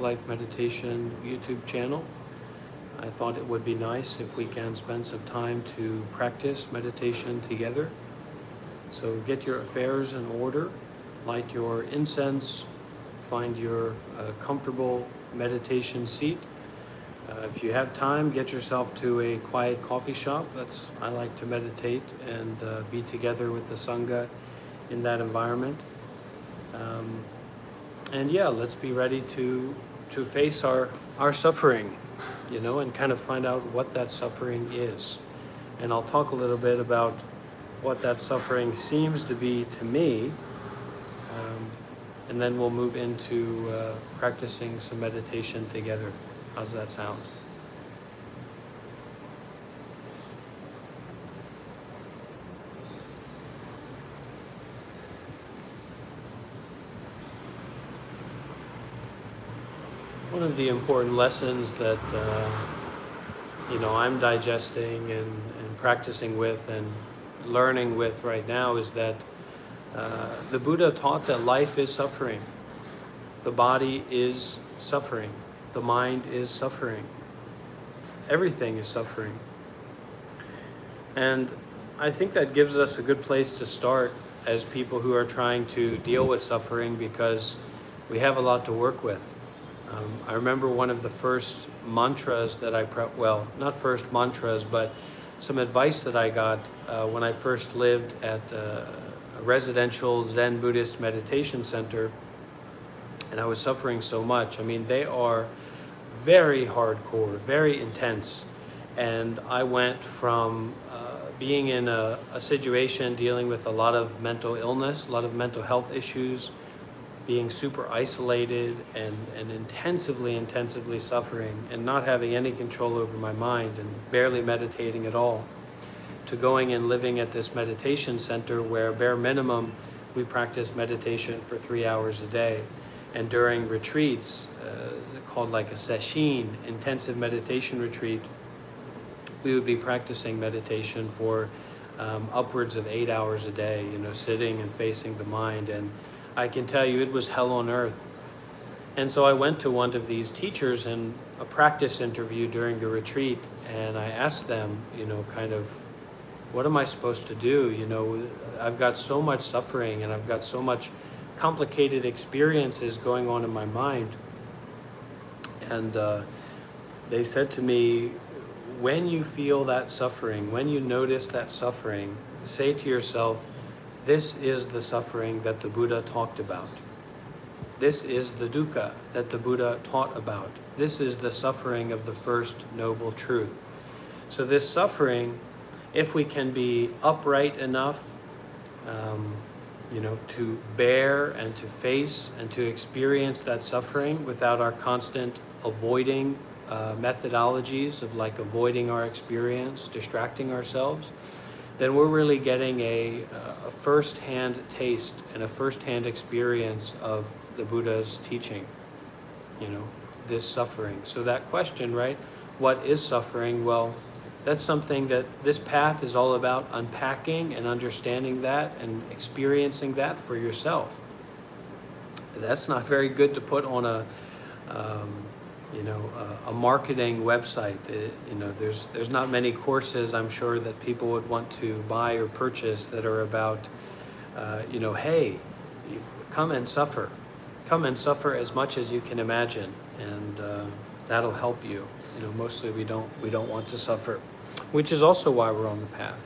Life Meditation YouTube channel. I thought it would be nice if we can spend some time to practice meditation together. So get your affairs in order, light your incense, find your comfortable meditation seat. If you have time, get yourself to a quiet coffee shop. I like to meditate and be together with the Sangha in that environment. And yeah, let's be ready to face our suffering, and kind of find out what that suffering is. And I'll talk a little bit about what that suffering seems to be to me, and then we'll move into practicing some meditation together. How's that sound? One of the important lessons that I'm digesting and practicing with and learning with right now is that the Buddha taught that life is suffering. The body is suffering. The mind is suffering. Everything is suffering. And I think that gives us a good place to start as people who are trying to deal with suffering, because we have a lot to work with. I remember one of the first mantras that not first mantras, but some advice that I got when I first lived at a residential Zen Buddhist meditation center, and I was suffering so much. I mean, they are very hardcore, very intense. And I went from being in a situation dealing with a lot of mental illness, a lot of mental health issues, being super isolated and intensively suffering and not having any control over my mind and barely meditating at all, to going and living at this meditation center where bare minimum we practice meditation for 3 hours a day. And during retreats, called like a sesshin, intensive meditation retreat, we would be practicing meditation for upwards of 8 hours a day, sitting and facing the mind. And I can tell you it was hell on earth. And so I went to one of these teachers in a practice interview during the retreat, and I asked them, kind of, what am I supposed to do? I've got so much suffering and I've got so much complicated experiences going on in my mind. And they said to me, when you feel that suffering, when you notice that suffering, say to yourself, this is the suffering that the Buddha talked about. This is the dukkha that the Buddha taught about. This is the suffering of the first noble truth. So this suffering, if we can be upright enough, to bear and to face and to experience that suffering without our constant avoiding methodologies of like avoiding our experience, distracting ourselves, then we're really getting a first-hand taste and a first-hand experience of the Buddha's teaching, this suffering. So that question, right, what is suffering? Well, that's something that this path is all about, unpacking and understanding that and experiencing that for yourself. That's not very good to put on a marketing website. There's not many courses, I'm sure, that people would want to buy or purchase that are about, hey, come and suffer as much as you can imagine, and that'll help you. Mostly we don't want to suffer, which is also why we're on the path.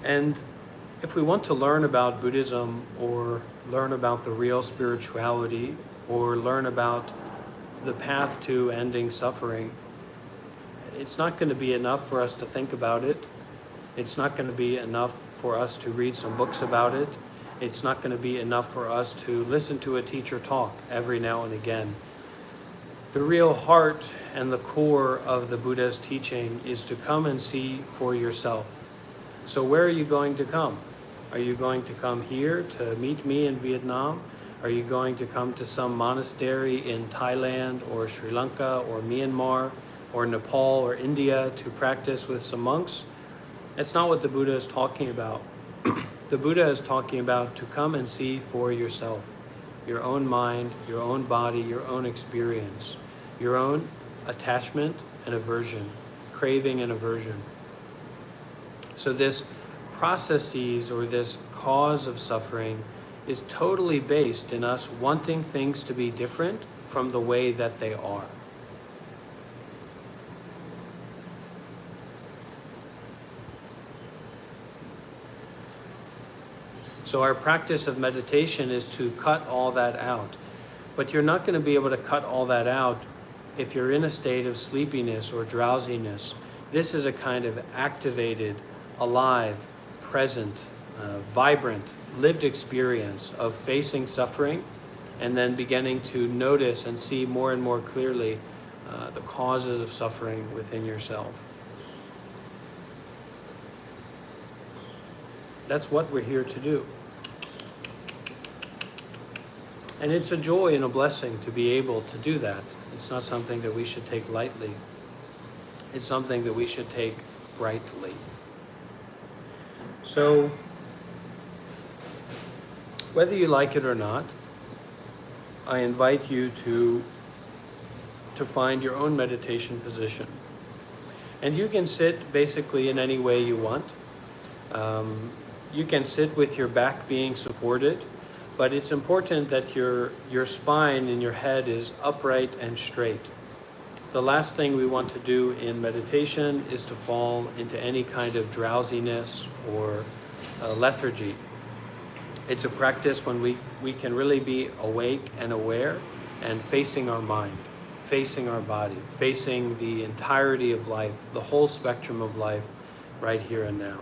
And if we want to learn about Buddhism or learn about the real spirituality or learn about the path to ending suffering, it's not going to be enough for us to think about it. It's not going to be enough for us to read some books about it. It's not going to be enough for us to listen to a teacher talk every now and again. The real heart and the core of the Buddha's teaching is to come and see for yourself. So where are you going to come? Are you going to come here to meet me in Vietnam? Are you going to come to some monastery in Thailand or Sri Lanka or Myanmar or Nepal or India to practice with some monks? That's not what the Buddha is talking about. The Buddha is talking about to come and see for yourself, your own mind, your own body, your own experience, your own attachment and aversion, craving and aversion. So this processes or this cause of suffering is totally based in us wanting things to be different from the way that they are. So our practice of meditation is to cut all that out. But you're not going to be able to cut all that out if you're in a state of sleepiness or drowsiness. This is a kind of activated, alive, present, vibrant, lived experience of facing suffering and then beginning to notice and see more and more clearly the causes of suffering within yourself. That's what we're here to do. And it's a joy and a blessing to be able to do that. It's not something that we should take lightly. It's something that we should take brightly. So, whether you like it or not, I invite you to find your own meditation position. And you can sit basically in any way you want. You can sit with your back being supported, but it's important that your spine and your head is upright and straight. The last thing we want to do in meditation is to fall into any kind of drowsiness or lethargy. It's a practice when we can really be awake and aware and facing our mind, facing our body, facing the entirety of life, the whole spectrum of life right here and now.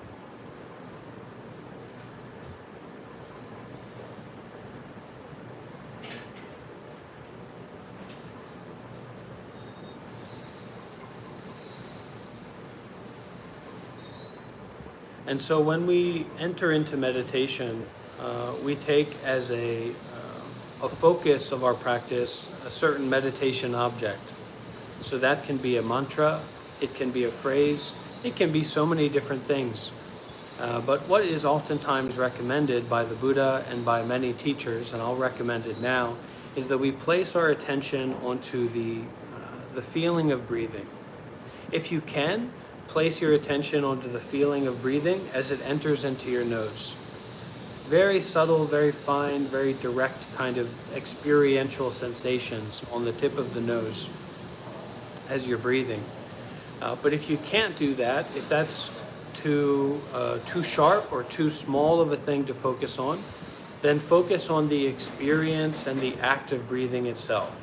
And so when we enter into meditation, we take as a focus of our practice a certain meditation object. So that can be a mantra, it can be a phrase, it can be so many different things. But what is oftentimes recommended by the Buddha and by many teachers, and I'll recommend it now, is that we place our attention onto the feeling of breathing. If you can, place your attention onto the feeling of breathing as it enters into your nose. Very subtle, very fine, very direct kind of experiential sensations on the tip of the nose as you're breathing. But if you can't do that, if that's too sharp or too small of a thing to focus on, then focus on the experience and the act of breathing itself.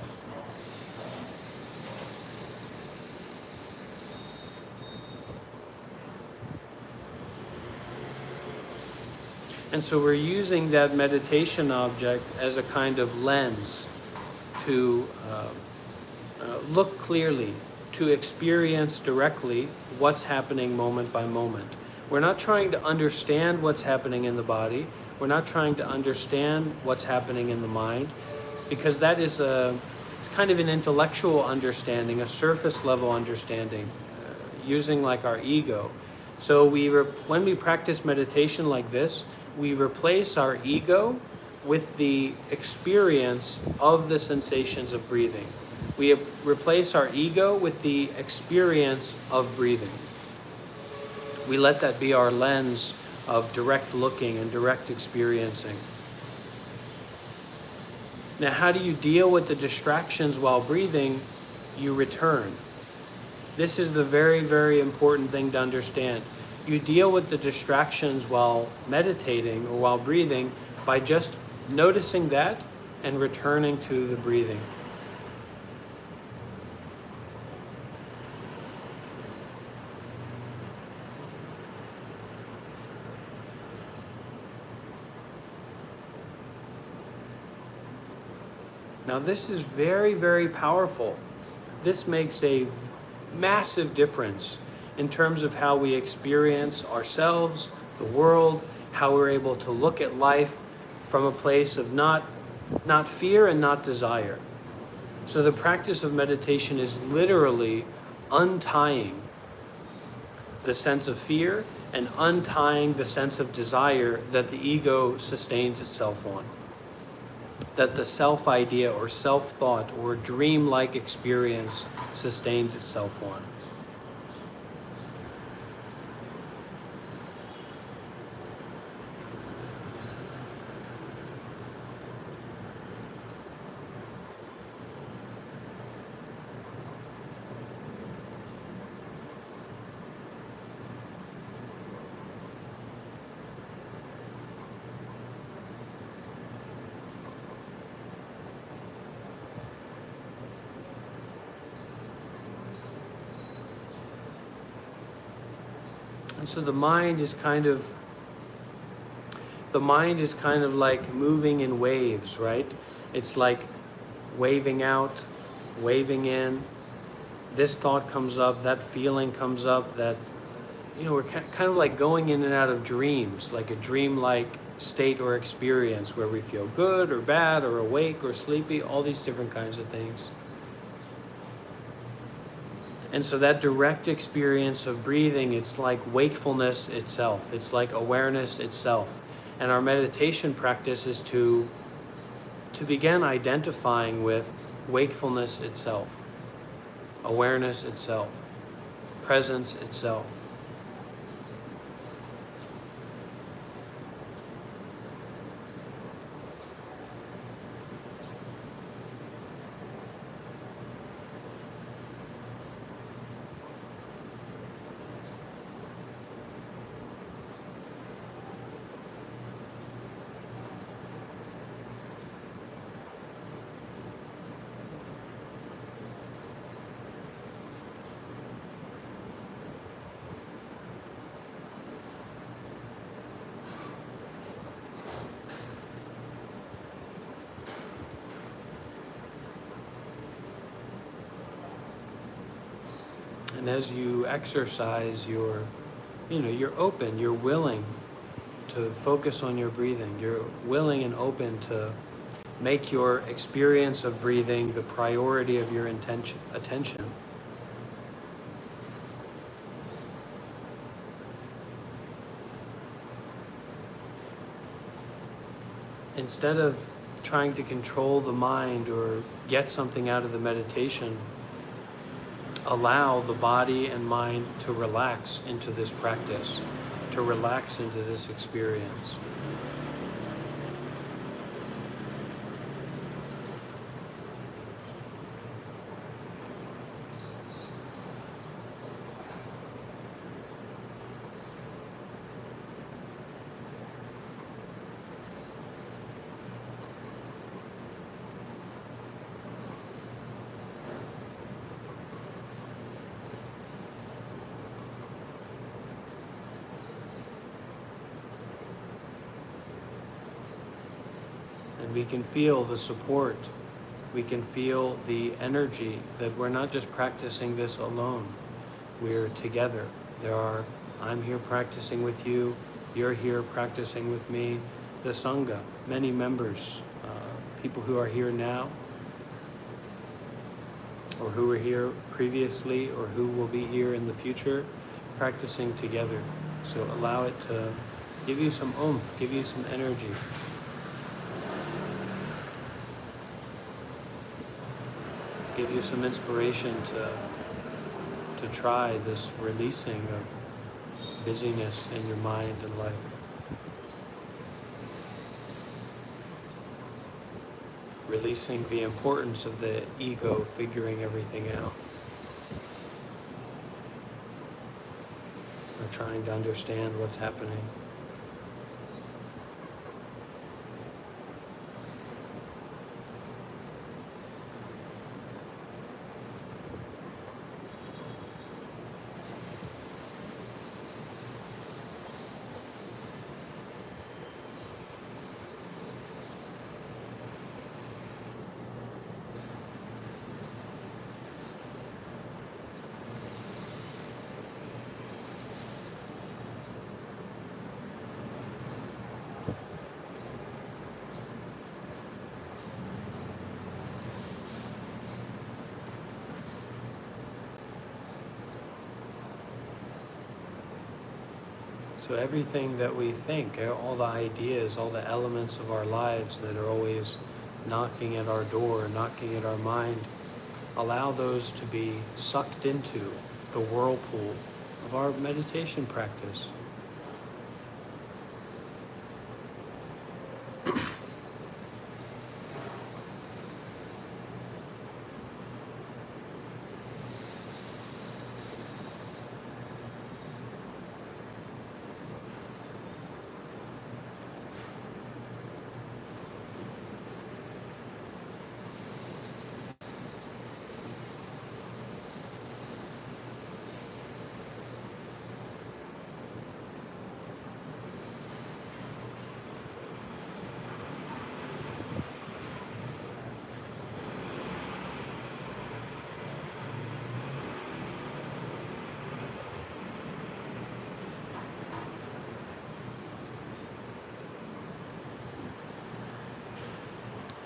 And so we're using that meditation object as a kind of lens to look clearly, to experience directly what's happening moment by moment. We're not trying to understand what's happening in the body. We're not trying to understand what's happening in the mind, because that is it's kind of an intellectual understanding, a surface level understanding, using like our ego. So when we practice meditation like this, we replace our ego with the experience of the sensations of breathing. We replace our ego with the experience of breathing. We let that be our lens of direct looking and direct experiencing. Now, how do you deal with the distractions while breathing? You return. This is the very, very important thing to understand. You deal with the distractions while meditating or while breathing by just noticing that and returning to the breathing. Now this is very, very powerful. This makes a massive difference in terms of how we experience ourselves, the world, how we're able to look at life from a place of not fear and not desire. So the practice of meditation is literally untying the sense of fear and untying the sense of desire that the ego sustains itself on. That the self-idea or self-thought or dream-like experience sustains itself on. And so the mind is kind of like moving in waves, right? It's like waving out, waving in. This thought comes up, that feeling comes up, that, we're kind of like going in and out of dreams, like a dream-like state or experience where we feel good or bad or awake or sleepy, all these different kinds of things. And so that direct experience of breathing, it's like wakefulness itself. It's like awareness itself. And our meditation practice is to begin identifying with wakefulness itself, awareness itself, presence itself. And as you exercise, you're open, you're willing to focus on your breathing. You're willing and open to make your experience of breathing the priority of your attention. Instead of trying to control the mind or get something out of the meditation, allow the body and mind to relax into this practice, to relax into this experience. And we can feel the support. We can feel the energy that we're not just practicing this alone. We're together. I'm here practicing with you. You're here practicing with me. The Sangha, many members, people who are here now, or who were here previously, or who will be here in the future, practicing together. So allow it to give you some oomph, give you some energy. Give you some inspiration to try this releasing of busyness in your mind and life. Releasing the importance of the ego figuring everything out. Or trying to understand what's happening. So everything that we think, all the ideas, all the elements of our lives that are always knocking at our door, knocking at our mind, allow those to be sucked into the whirlpool of our meditation practice.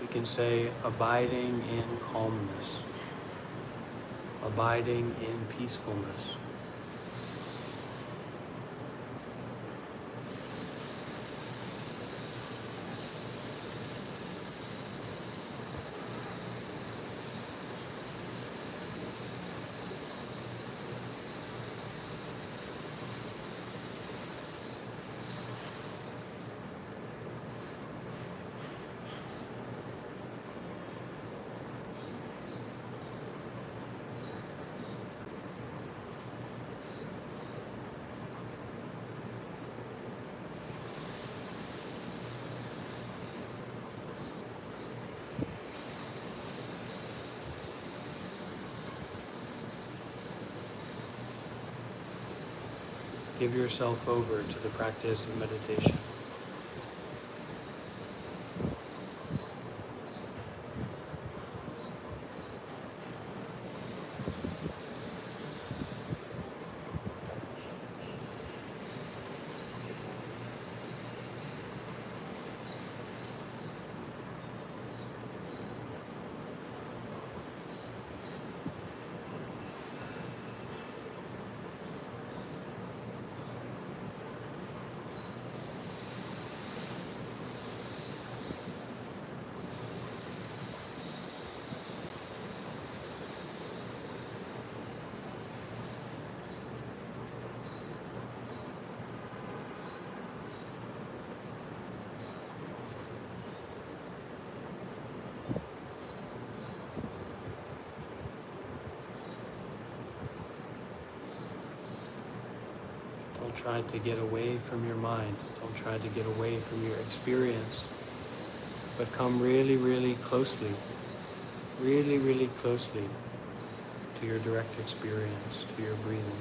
We can say abiding in calmness, abiding in peacefulness. Give yourself over to the practice of meditation. Don't try to get away from your mind. Don't try to get away from your experience. But come really, really closely to your direct experience, to your breathing.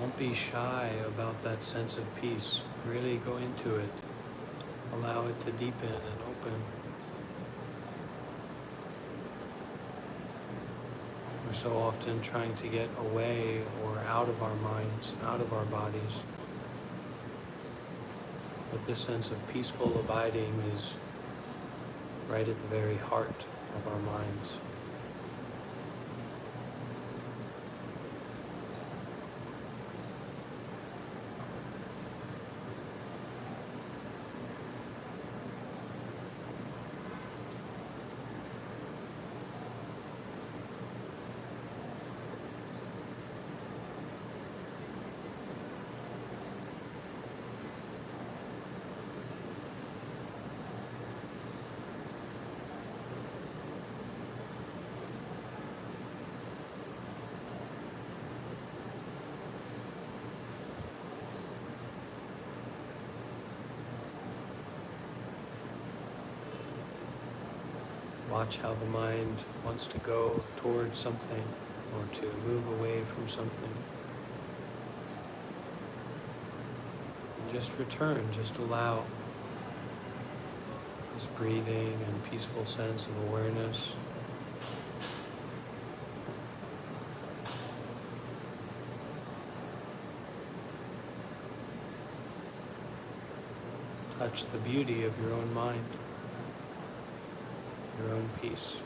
Don't be shy about that sense of peace. Really go into it. Allow it to deepen and open. We're so often trying to get away or out of our minds, out of our bodies. But this sense of peaceful abiding is right at the very heart of our minds. Watch how the mind wants to go towards something or to move away from something. And just return, just allow this breathing and peaceful sense of awareness. Touch the beauty of your own mind, your own peace.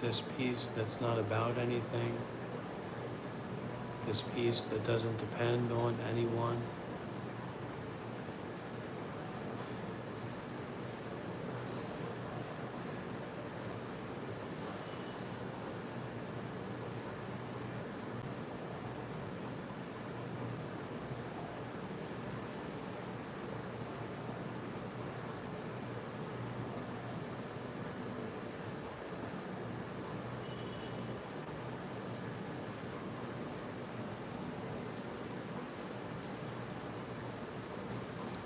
This peace that's not about anything, this peace that doesn't depend on anyone.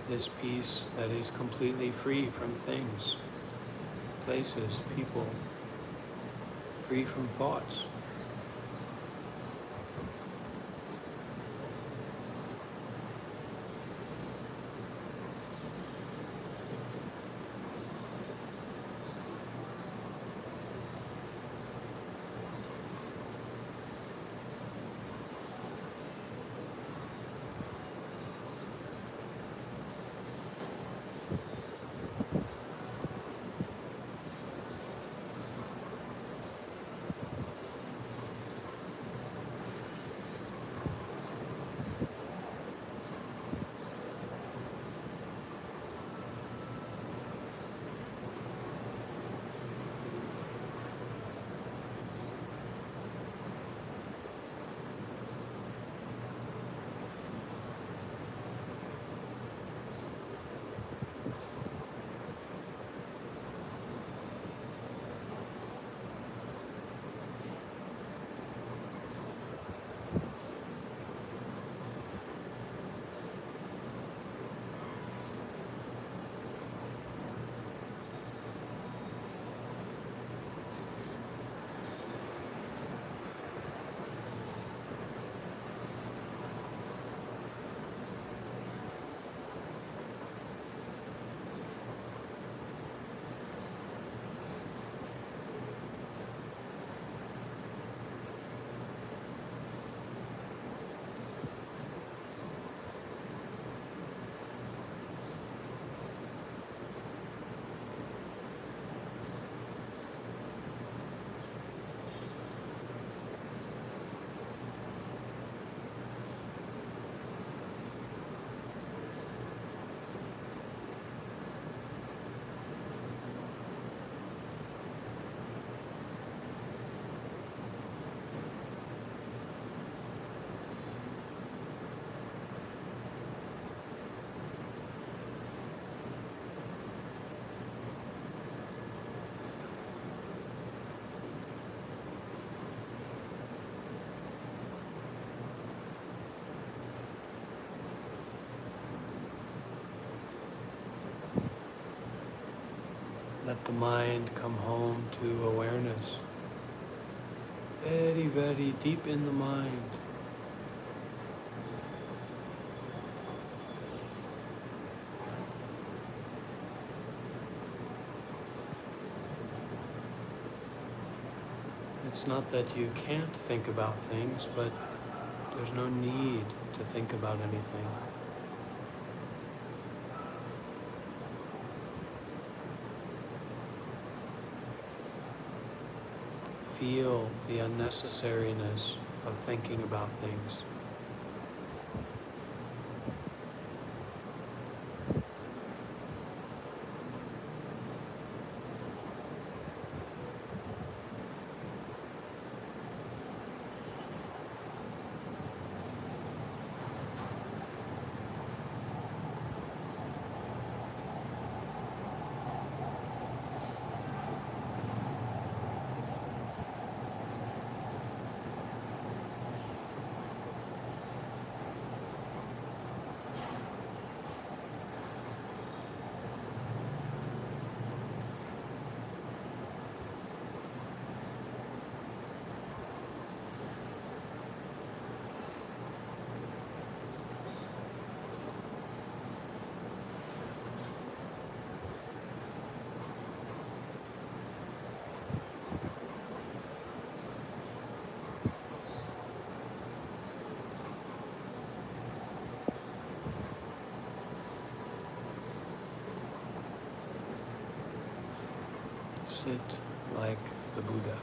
This peace that is completely free from things, places, people, free from thoughts. the mind come home to awareness. Very, very deep in the mind. It's not that you can't think about things, but there's no need to think about anything. Feel the unnecessariness of thinking about things. Sit like the Buddha.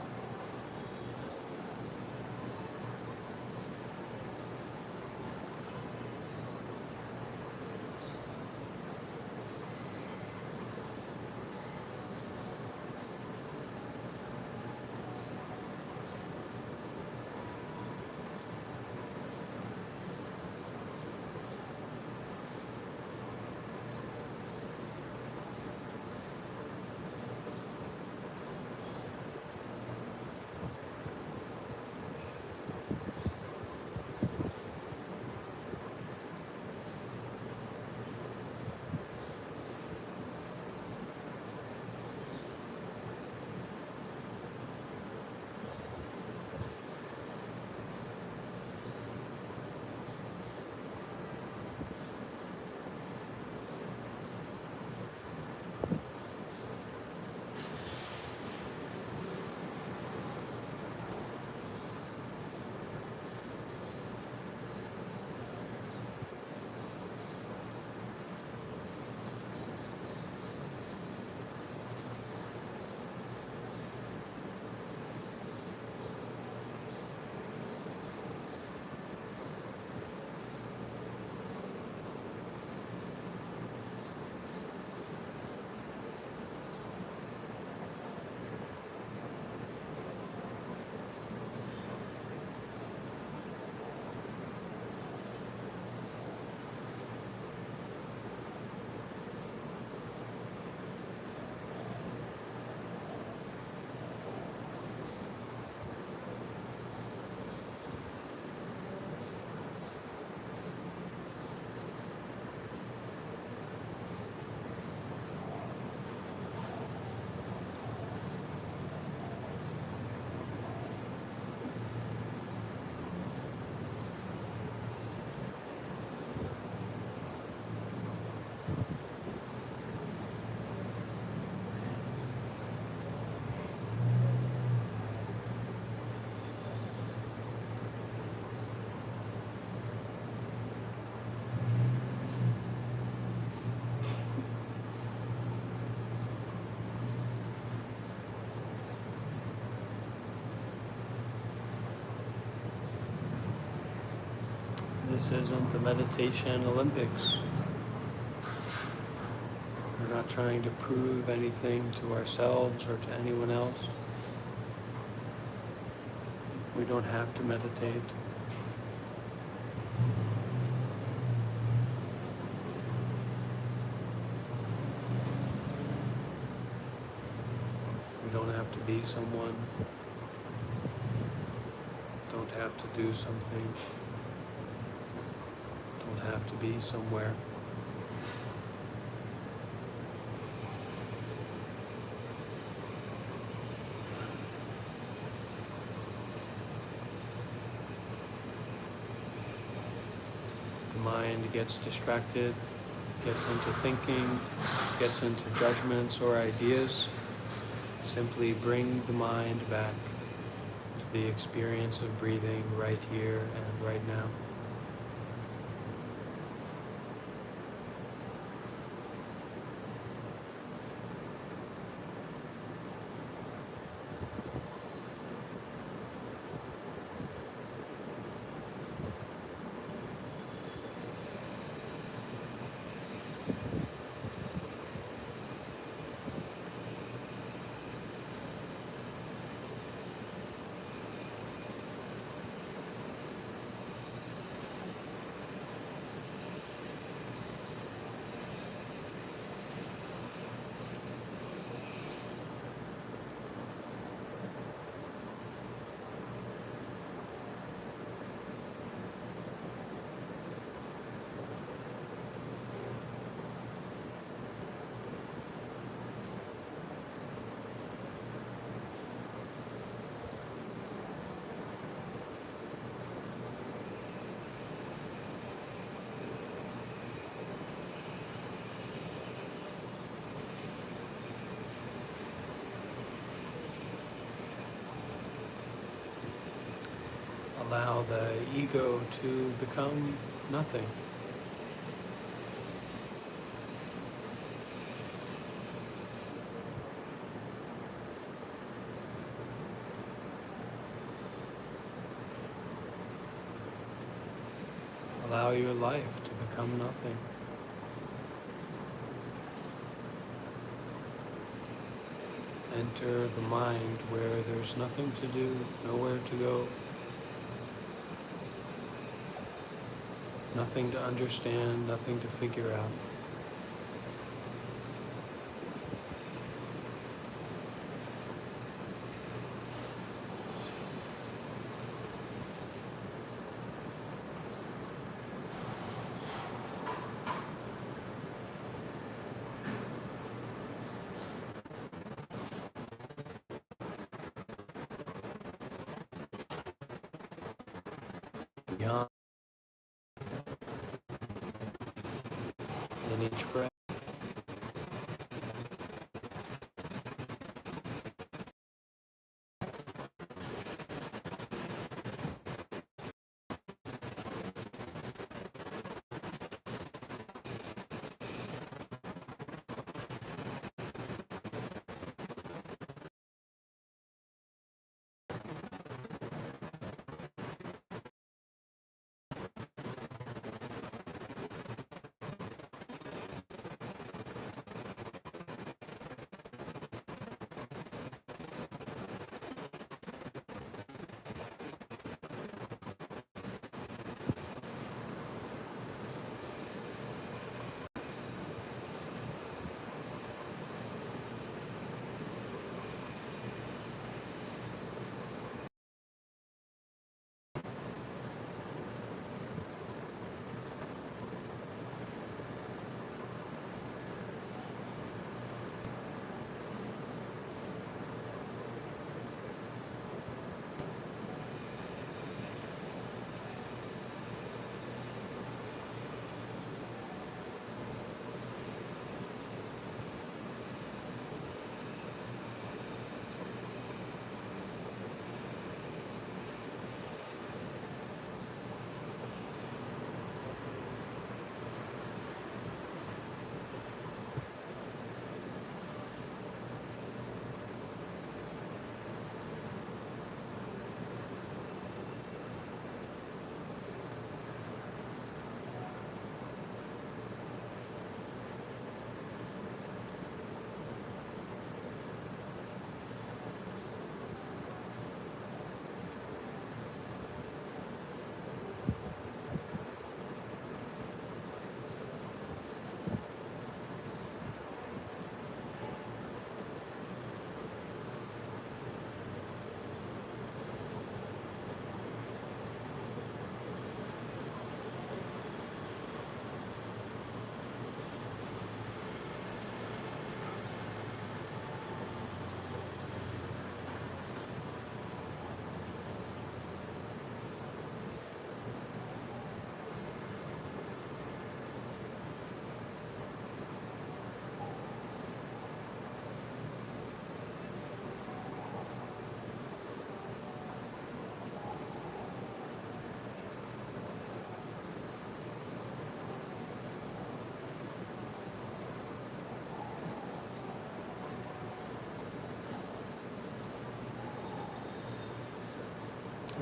This isn't the meditation Olympics. We're not trying to prove anything to ourselves or to anyone else. We don't have to meditate. We don't have to be someone. Don't have to do something. Don't have to be somewhere. mind gets distracted, gets into thinking, gets into judgments or ideas, simply bring the mind back to the experience of breathing right here and right now. Allow the ego to become nothing. Allow your life to become nothing. Enter the mind where there's nothing to do, nowhere to go, nothing to understand, nothing to figure out. Beyond in each breath.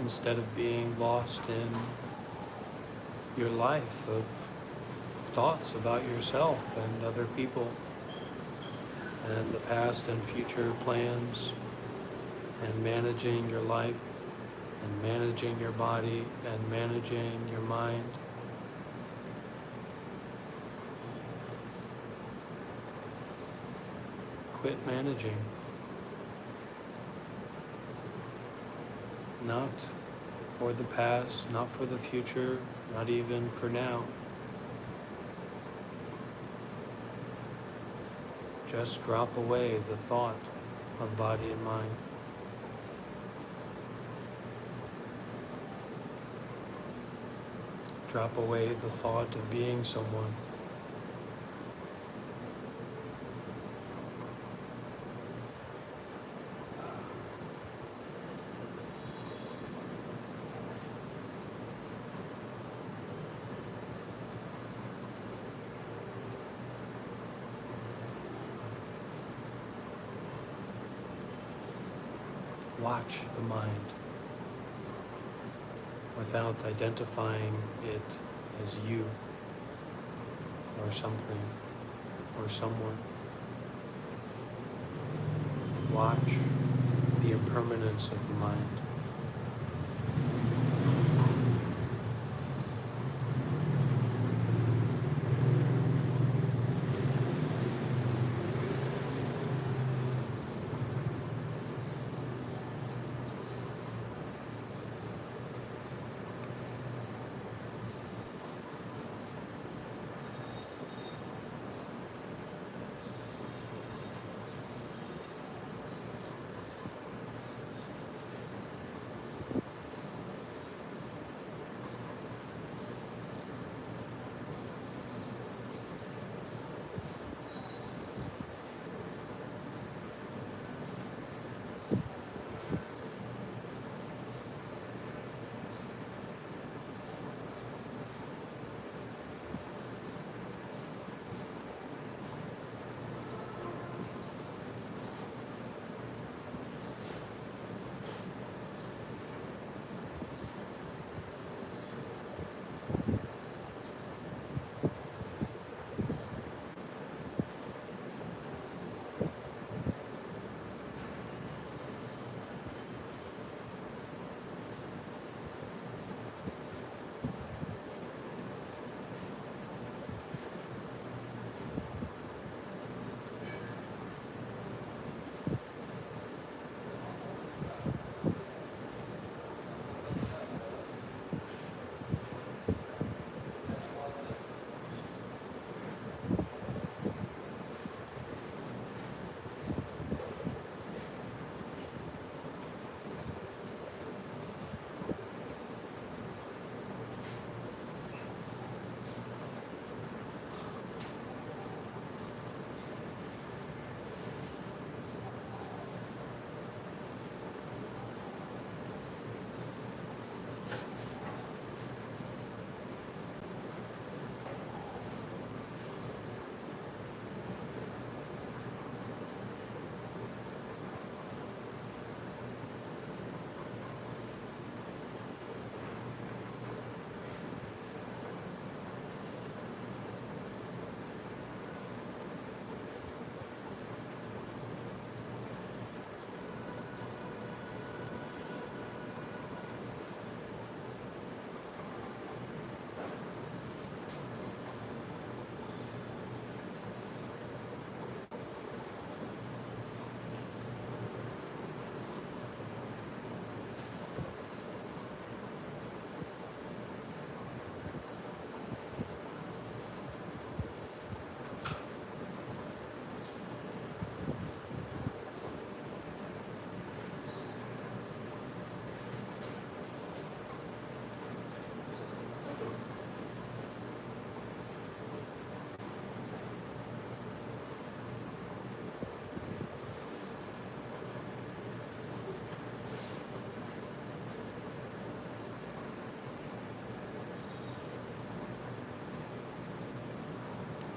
instead of being lost in your life of thoughts about yourself and other people and the past and future plans and managing your life and managing your body and managing your mind. Quit managing. Not for the past, not for the future, not even for now. Just drop away the thought of body and mind. Drop away the thought of being someone. Watch the mind without identifying it as you or something or someone. Watch the impermanence of the mind.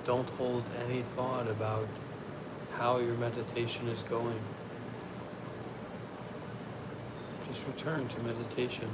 Don't hold any thought about how your meditation is going. Just return to meditation.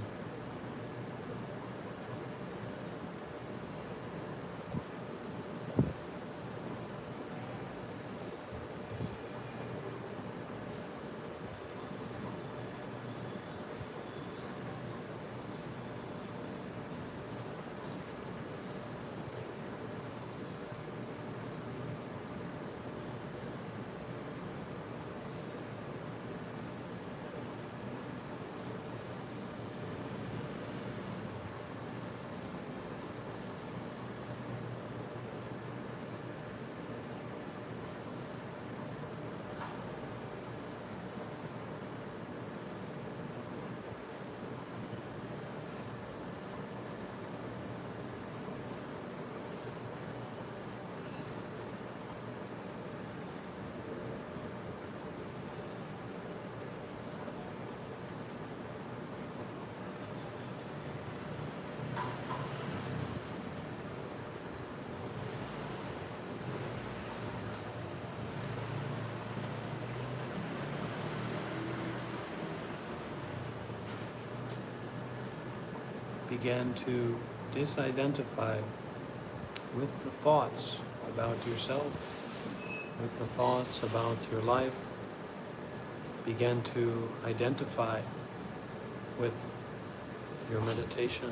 Begin to disidentify with the thoughts about yourself, with the thoughts about your life. Begin to identify with your meditation.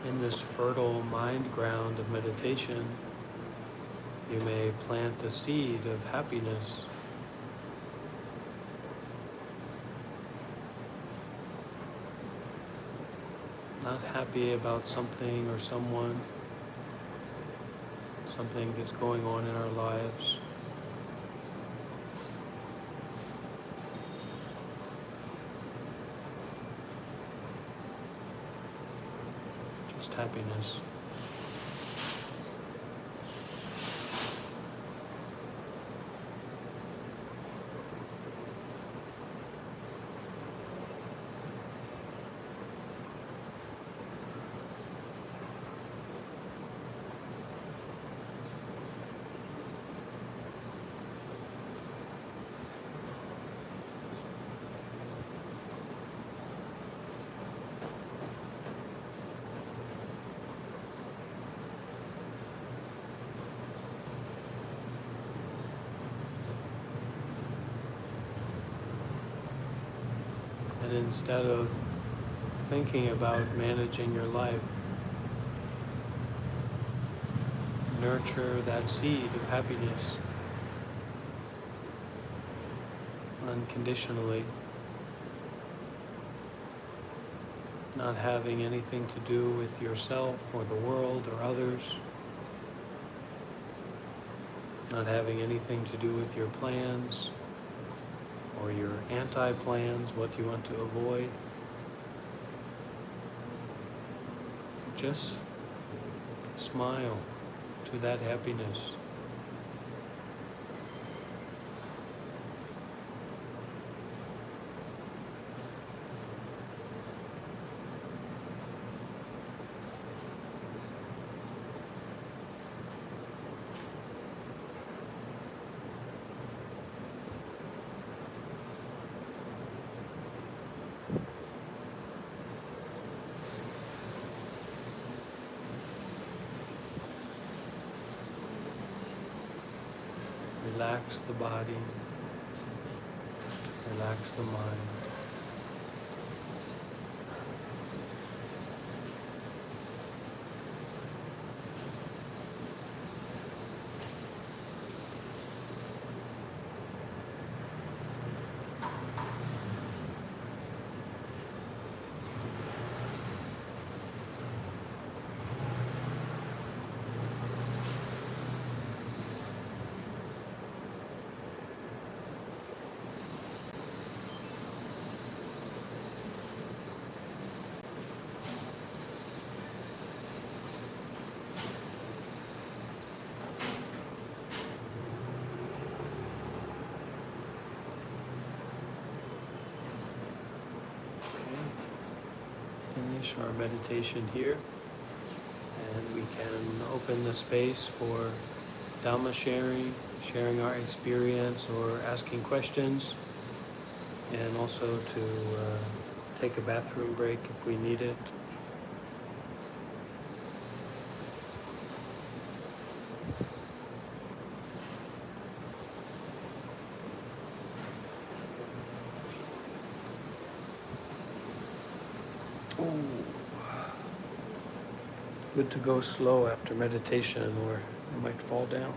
In this fertile mind ground of meditation, you may plant a seed of happiness. Not happy about something or someone, something that's going on in our lives. Just happiness. And instead of thinking about managing your life, nurture that seed of happiness unconditionally, not having anything to do with yourself or the world or others, not having anything to do with your plans or your anti-plans, what you want to avoid. Just smile to that happiness. Relax the body, relax the mind. finish our meditation here, and we can open the space for Dhamma sharing, sharing our experience or asking questions, and also to take a bathroom break if we need it. Good to go slow after meditation, or you might fall down.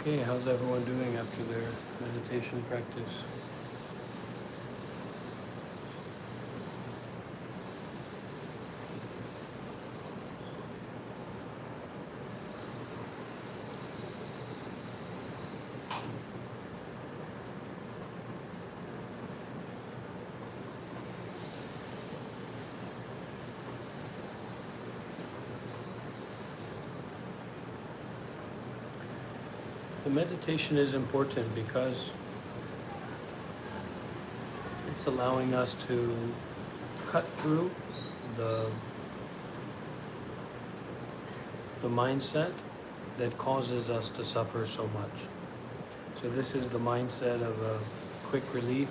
Okay, how's everyone doing after their meditation practice? The meditation is important because it's allowing us to cut through the mindset that causes us to suffer so much. So this is the mindset of a quick relief,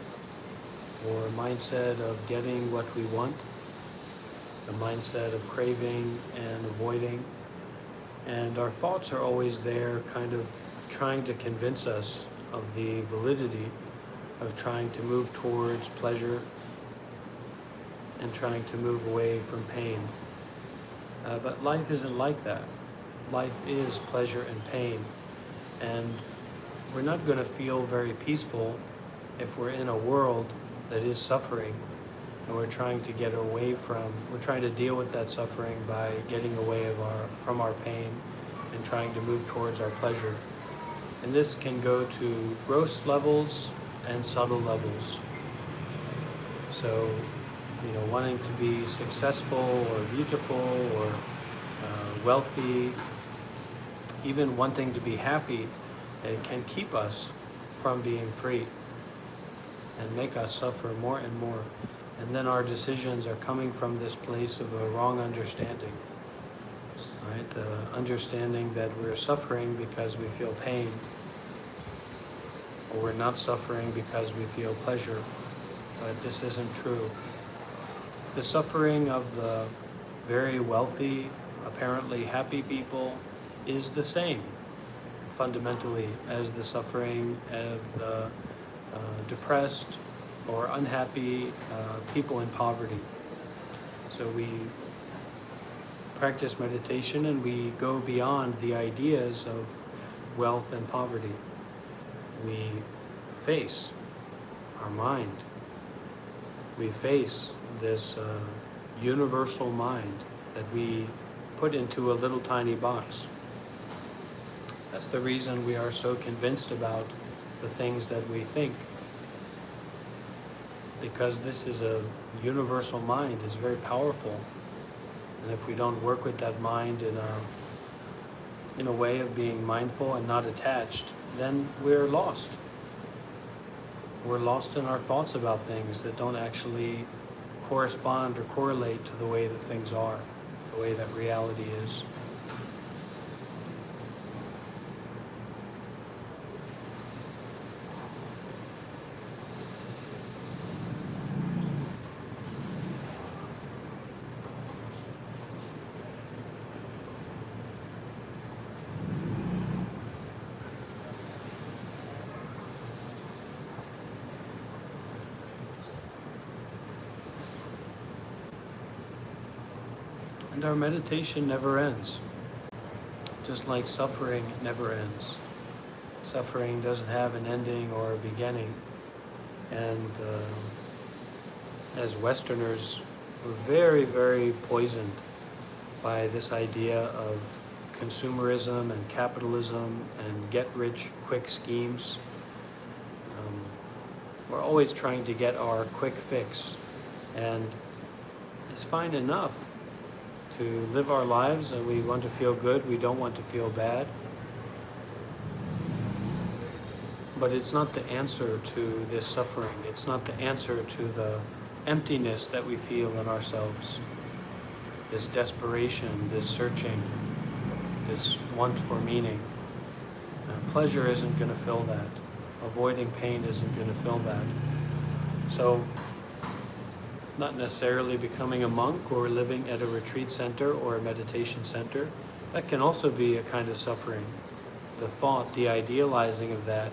or a mindset of getting what we want, the mindset of craving and avoiding. And our thoughts are always there, kind of trying to convince us of the validity of trying to move towards pleasure and trying to move away from pain. But life isn't like that. Life is pleasure and pain. And we're not going to feel very peaceful if we're in a world that is suffering and we're trying to we're trying to deal with that suffering by getting away from our pain and trying to move towards our pleasure. And this can go to gross levels and subtle levels. So, wanting to be successful or beautiful or wealthy, even wanting to be happy, it can keep us from being free and make us suffer more and more. And then our decisions are coming from this place of a wrong understanding, right? The understanding that we're suffering because we feel pain, or we're not suffering because we feel pleasure. But this isn't true. The suffering of the very wealthy, apparently happy people is the same, fundamentally, as the suffering of the depressed or unhappy people in poverty. So we practice meditation and we go beyond the ideas of wealth and poverty. We face our mind. We face this universal mind that we put into a little tiny box. That's the reason we are so convinced about the things that we think. Because this is a universal mind, it's very powerful. And if we don't work with that mind in a way of being mindful and not attached, then we're lost. We're lost in our thoughts about things that don't actually correspond or correlate to the way that things are, the way that reality is. And our meditation never ends. Just like suffering never ends. Suffering doesn't have an ending or a beginning. And as Westerners, we're very, very poisoned by this idea of consumerism and capitalism and get-rich-quick schemes. We're always trying to get our quick fix. And it's fine enough to live our lives, and we want to feel good, we don't want to feel bad. But it's not the answer to this suffering. It's not the answer to the emptiness that we feel in ourselves. This desperation, this searching, this want for meaning. Pleasure isn't going to fill that. Avoiding pain isn't going to fill that. So, not necessarily becoming a monk or living at a retreat center or a meditation center, that can also be a kind of suffering. The thought, the idealizing of that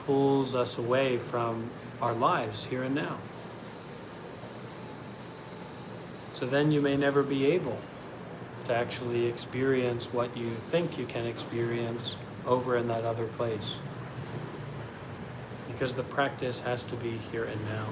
pulls us away from our lives here and now. So then you may never be able to actually experience what you think you can experience over in that other place. Because the practice has to be here and now.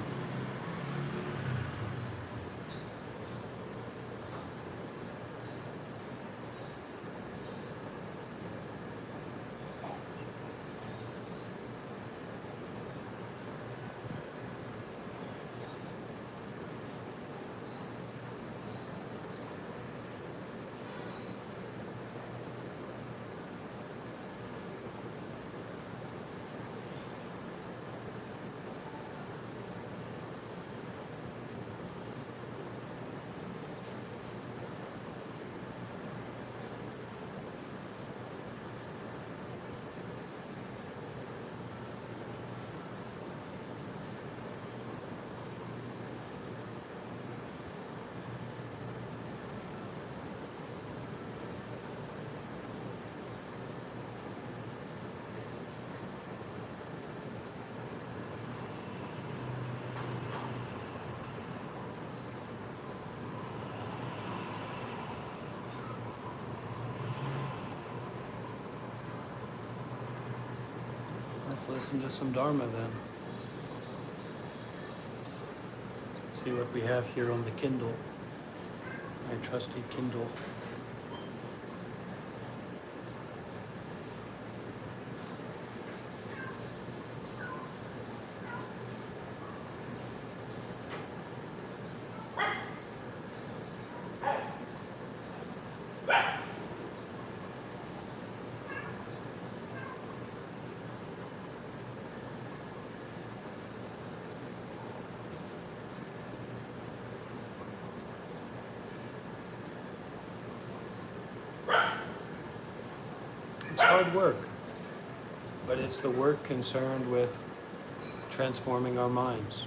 Let's listen to some Dharma then. See what we have here on the Kindle, my trusty Kindle. It's hard work, but it's the work concerned with transforming our minds.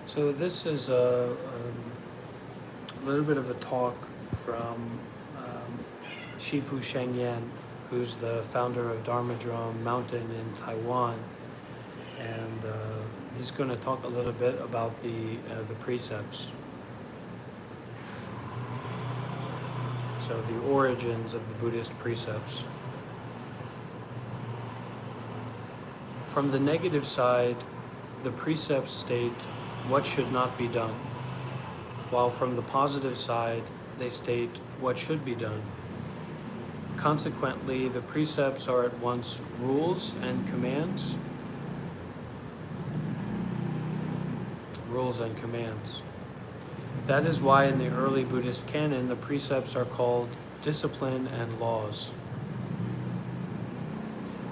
So this is a little bit of a talk from Shifu Shengyan, who's the founder of Dharma Drum Mountain in Taiwan, and he's going to talk a little bit about the precepts. So the origins of the Buddhist precepts. From the negative side, the precepts state what should not be done, while from the positive side, they state what should be done. Consequently, the precepts are at once rules and commands. Rules and commands. That is why in the early Buddhist canon, the precepts are called discipline and laws.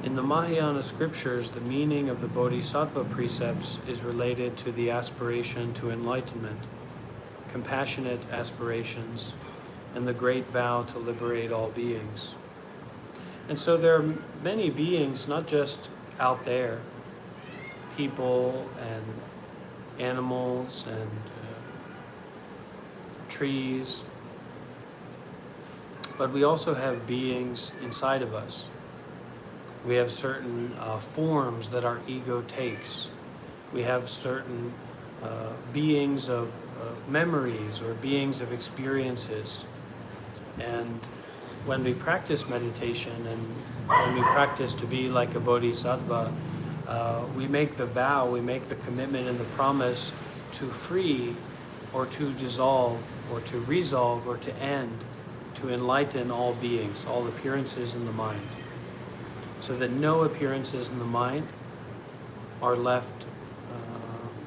In the Mahayana scriptures, the meaning of the Bodhisattva precepts is related to the aspiration to enlightenment, compassionate aspirations, and the great vow to liberate all beings. And so there are many beings, not just out there, people and animals and trees, but we also have beings inside of us. We have certain forms that our ego takes. We have certain beings of memories or beings of experiences. And when we practice meditation and when we practice to be like a bodhisattva, we make the vow, we make the commitment and the promise to free or to dissolve or to resolve or to end, to enlighten all beings, all appearances in the mind, so that no appearances in the mind are left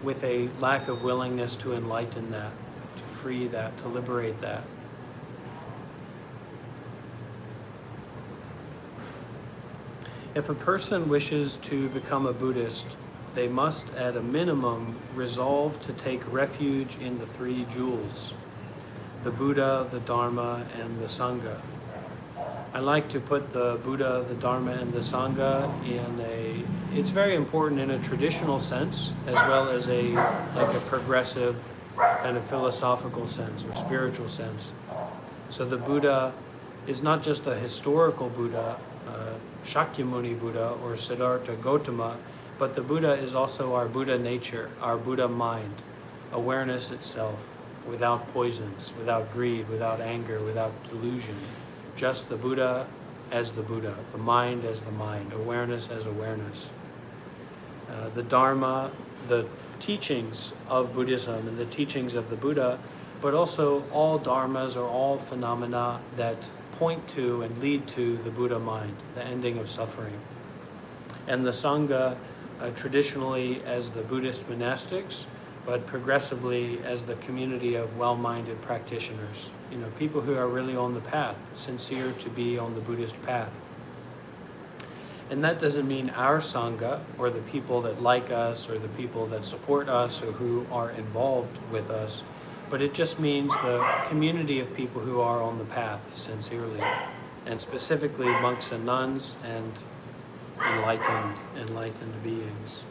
with a lack of willingness to enlighten that, to free that, to liberate that. If a person wishes to become a Buddhist, they must at a minimum resolve to take refuge in the three jewels, the Buddha, the Dharma, and the Sangha. I like to put the Buddha, the Dharma, and the Sangha it's very important in a traditional sense, as well as a progressive kind of philosophical sense or spiritual sense. So the Buddha is not just the historical Buddha, Shakyamuni Buddha or Siddhartha Gautama, but the Buddha is also our Buddha nature, our Buddha mind, awareness itself, without poisons, without greed, without anger, without delusion. Just the Buddha as the Buddha, the mind as the mind, awareness as awareness. The Dharma, the teachings of Buddhism and the teachings of the Buddha, but also all dharmas or all phenomena that point to and lead to the Buddha mind, the ending of suffering. And the Sangha, traditionally as the Buddhist monastics, but progressively as the community of well-minded practitioners. You know, people who are really on the path, sincere to be on the Buddhist path. And that doesn't mean our Sangha, or the people that like us, or the people that support us, or who are involved with us, but it just means the community of people who are on the path sincerely, and specifically monks and nuns and enlightened beings.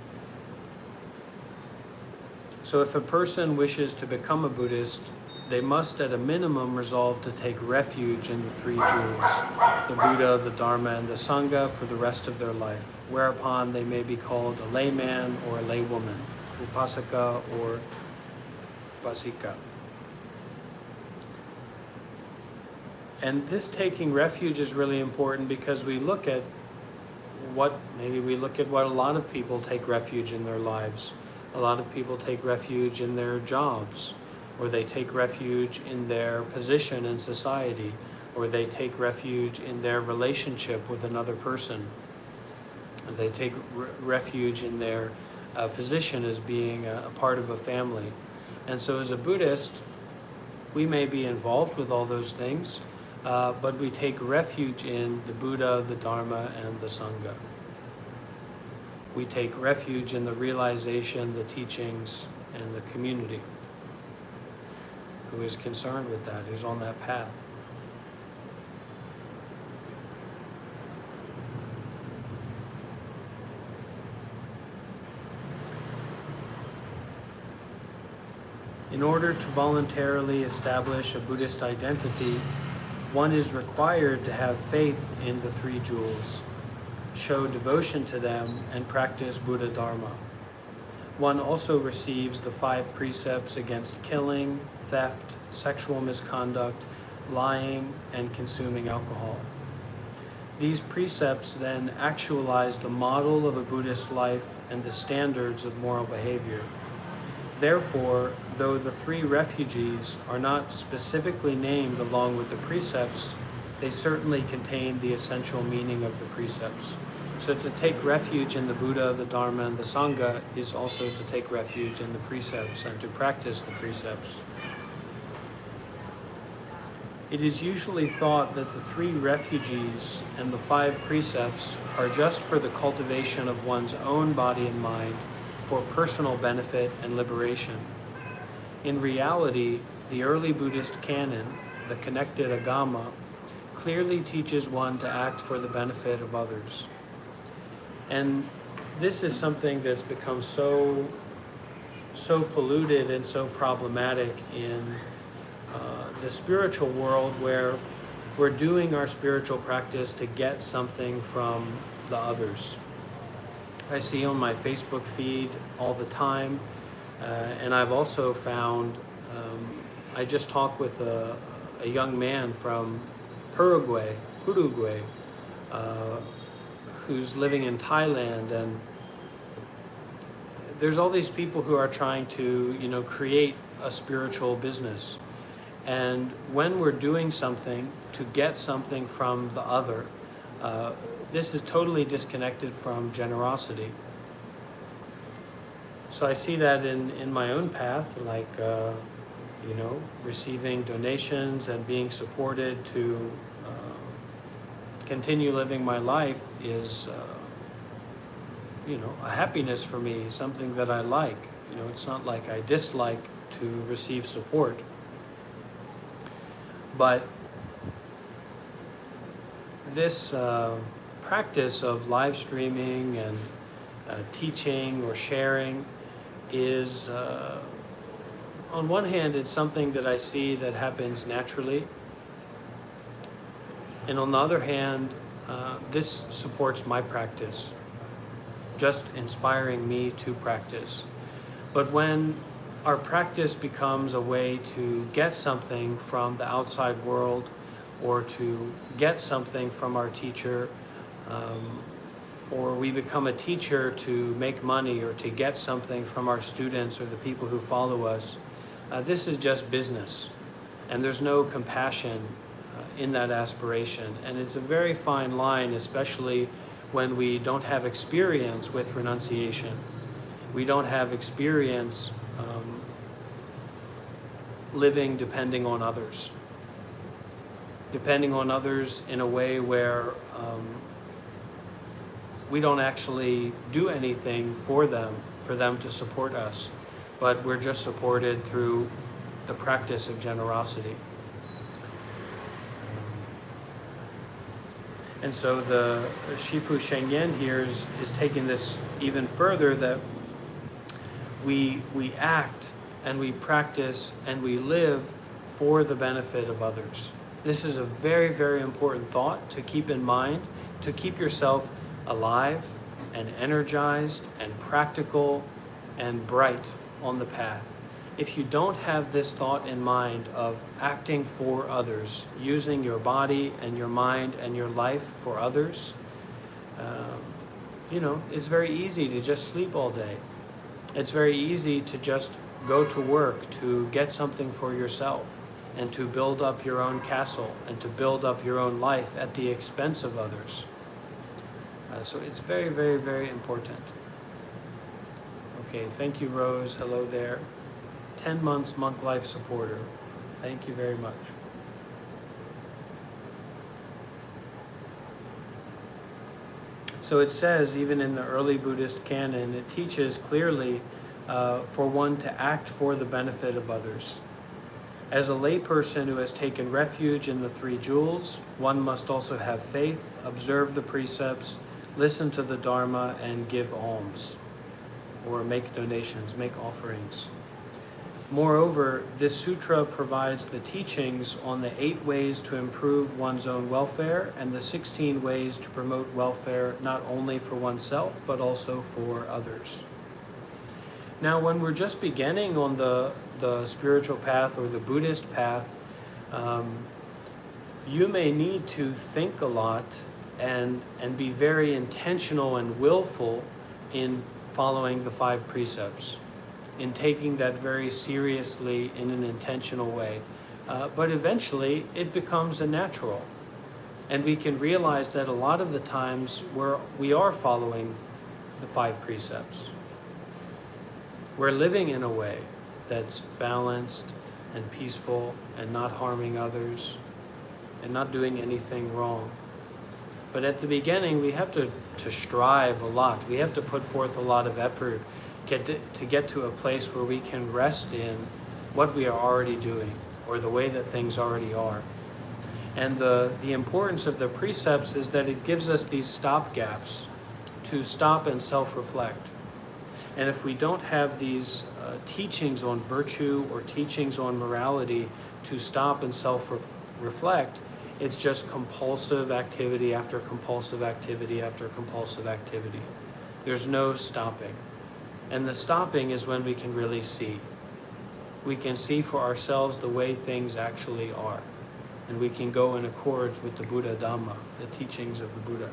So if a person wishes to become a Buddhist, they must at a minimum resolve to take refuge in the three jewels, the Buddha, the Dharma, and the Sangha for the rest of their life, whereupon they may be called a layman or a laywoman, upasaka or upasika. And this taking refuge is really important because we look at what a lot of people take refuge in their lives. A lot of people take refuge in their jobs, or they take refuge in their position in society, or they take refuge in their relationship with another person. They take refuge in their position as being a part of a family. And so as a Buddhist, we may be involved with all those things, but we take refuge in the Buddha, the Dharma, and the Sangha. We take refuge in the realization, the teachings, and the community who is concerned with that, who's on that path. In order to voluntarily establish a Buddhist identity, one is required to have faith in the three jewels, show devotion to them, and practice Buddha Dharma. One also receives the 5 precepts against killing, theft, sexual misconduct, lying, and consuming alcohol. These precepts then actualize the model of a Buddhist life and the standards of moral behavior. Therefore, though the 3 refuges are not specifically named along with the precepts, they certainly contain the essential meaning of the precepts. So to take refuge in the Buddha, the Dharma, and the Sangha is also to take refuge in the precepts and to practice the precepts. It is usually thought that the 3 refuges and the 5 precepts are just for the cultivation of one's own body and mind for personal benefit and liberation. In reality, the early Buddhist canon, the connected Agama, clearly teaches one to act for the benefit of others. And this is something that's become so polluted and so problematic in the spiritual world, where we're doing our spiritual practice to get something from the others. I see on my Facebook feed all the time, and I've also found, I just talked with a young man from Uruguay, who's living in Thailand, and there's all these people who are trying to, create a spiritual business. And when we're doing something to get something from the other, this is totally disconnected from generosity. So I see that in my own path, like, receiving donations and being supported to continue living my life is, a happiness for me, something that I like. It's not like I dislike to receive support. But this practice of live streaming and teaching or sharing is, on one hand, it's something that I see that happens naturally. And on the other hand, this supports my practice, just inspiring me to practice. But when our practice becomes a way to get something from the outside world, or to get something from our teacher, or we become a teacher to make money or to get something from our students or the people who follow us, this is just business. And there's no compassion in that aspiration. And it's a very fine line, especially when we don't have experience with renunciation. We don't have experience living depending on others in a way where we don't actually do anything for them to support us, but we're just supported through the practice of generosity. And so the Shifu Shengyen here is taking this even further, that we act and we practice and we live for the benefit of others. This is a very, very important thought to keep in mind, to keep yourself alive and energized and practical and bright on the path. If you don't have this thought in mind of acting for others, using your body and your mind and your life for others, it's very easy to just sleep all day. It's very easy to just go to work to get something for yourself and to build up your own castle and to build up your own life at the expense of others. So it's very, very, very important. Okay, thank you, Rose. Hello there. 10 months monk life supporter. Thank you very much. So it says, even in the early Buddhist canon, it teaches clearly for one to act for the benefit of others. As a layperson who has taken refuge in the three jewels, one must also have faith, observe the precepts, listen to the Dharma, and give alms, or make donations, make offerings. Moreover, this sutra provides the teachings on the 8 ways to improve one's own welfare and the 16 ways to promote welfare not only for oneself, but also for others. Now, when we're just beginning on the spiritual path or the Buddhist path, you may need to think a lot and be very intentional and willful in following the 5 precepts, in taking that very seriously in an intentional way. But eventually it becomes a natural. And we can realize that a lot of the times we are following the 5 precepts. We're living in a way that's balanced and peaceful and not harming others and not doing anything wrong. But at the beginning, we have to strive a lot. We have to put forth a lot of effort to get to a place where we can rest in what we are already doing or the way that things already are. And the importance of the precepts is that it gives us these stopgaps to stop and self-reflect. And if we don't have these teachings on virtue or teachings on morality to stop and self-reflect, it's just compulsive activity after compulsive activity after compulsive activity. There's no stopping. And the stopping is when we can really see. We can see for ourselves the way things actually are. And we can go in accords with the Buddha Dhamma, the teachings of the Buddha.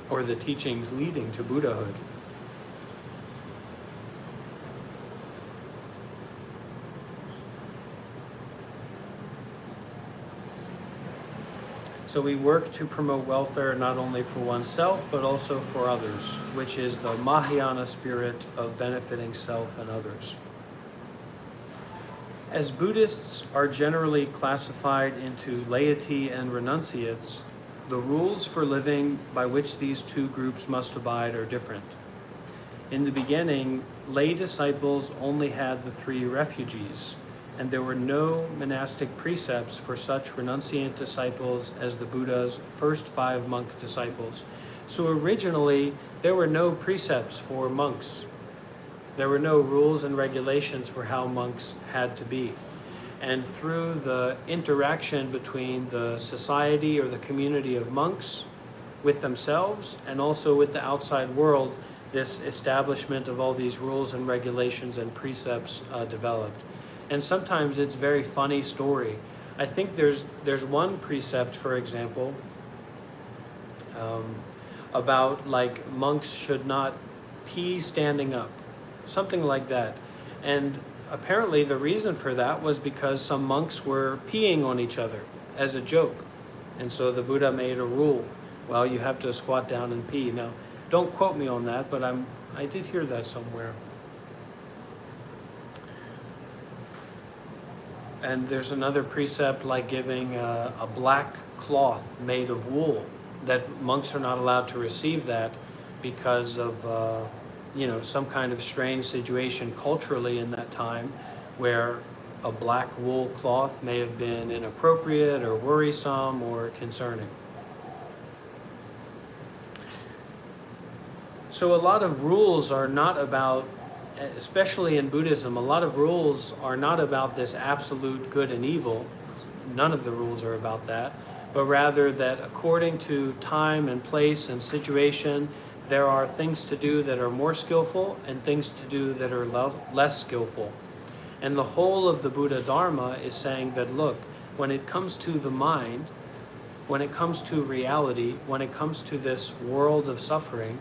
Or the teachings leading to Buddhahood. So we work to promote welfare not only for oneself, but also for others, which is the Mahayana spirit of benefiting self and others. As Buddhists are generally classified into laity and renunciates, the rules for living by which these 2 groups must abide are different. In the beginning, lay disciples only had the 3 refuges, and there were no monastic precepts for such renunciant disciples as the Buddha's first 5 monk disciples. So originally, there were no precepts for monks. There were no rules and regulations for how monks had to be. And through the interaction between the society or the community of monks with themselves and also with the outside world, this establishment of all these rules and regulations and precepts developed. And sometimes it's a very funny story. I think there's one precept, for example, about like monks should not pee standing up, something like that. And apparently the reason for that was because some monks were peeing on each other as a joke. And so the Buddha made a rule. Well, you have to squat down and pee. Now, don't quote me on that, but I did hear that somewhere. And there's another precept like giving a black cloth made of wool, that monks are not allowed to receive that because of some kind of strange situation culturally in that time where a black wool cloth may have been inappropriate or worrisome or concerning. So a lot of rules are not about especially in Buddhism, a lot of rules are not about this absolute good and evil. None of the rules are about that, but rather that according to time and place and situation, there are things to do that are more skillful and things to do that are less skillful. And the whole of the Buddha Dharma is saying that, look, when it comes to the mind, when it comes to reality, when it comes to this world of suffering,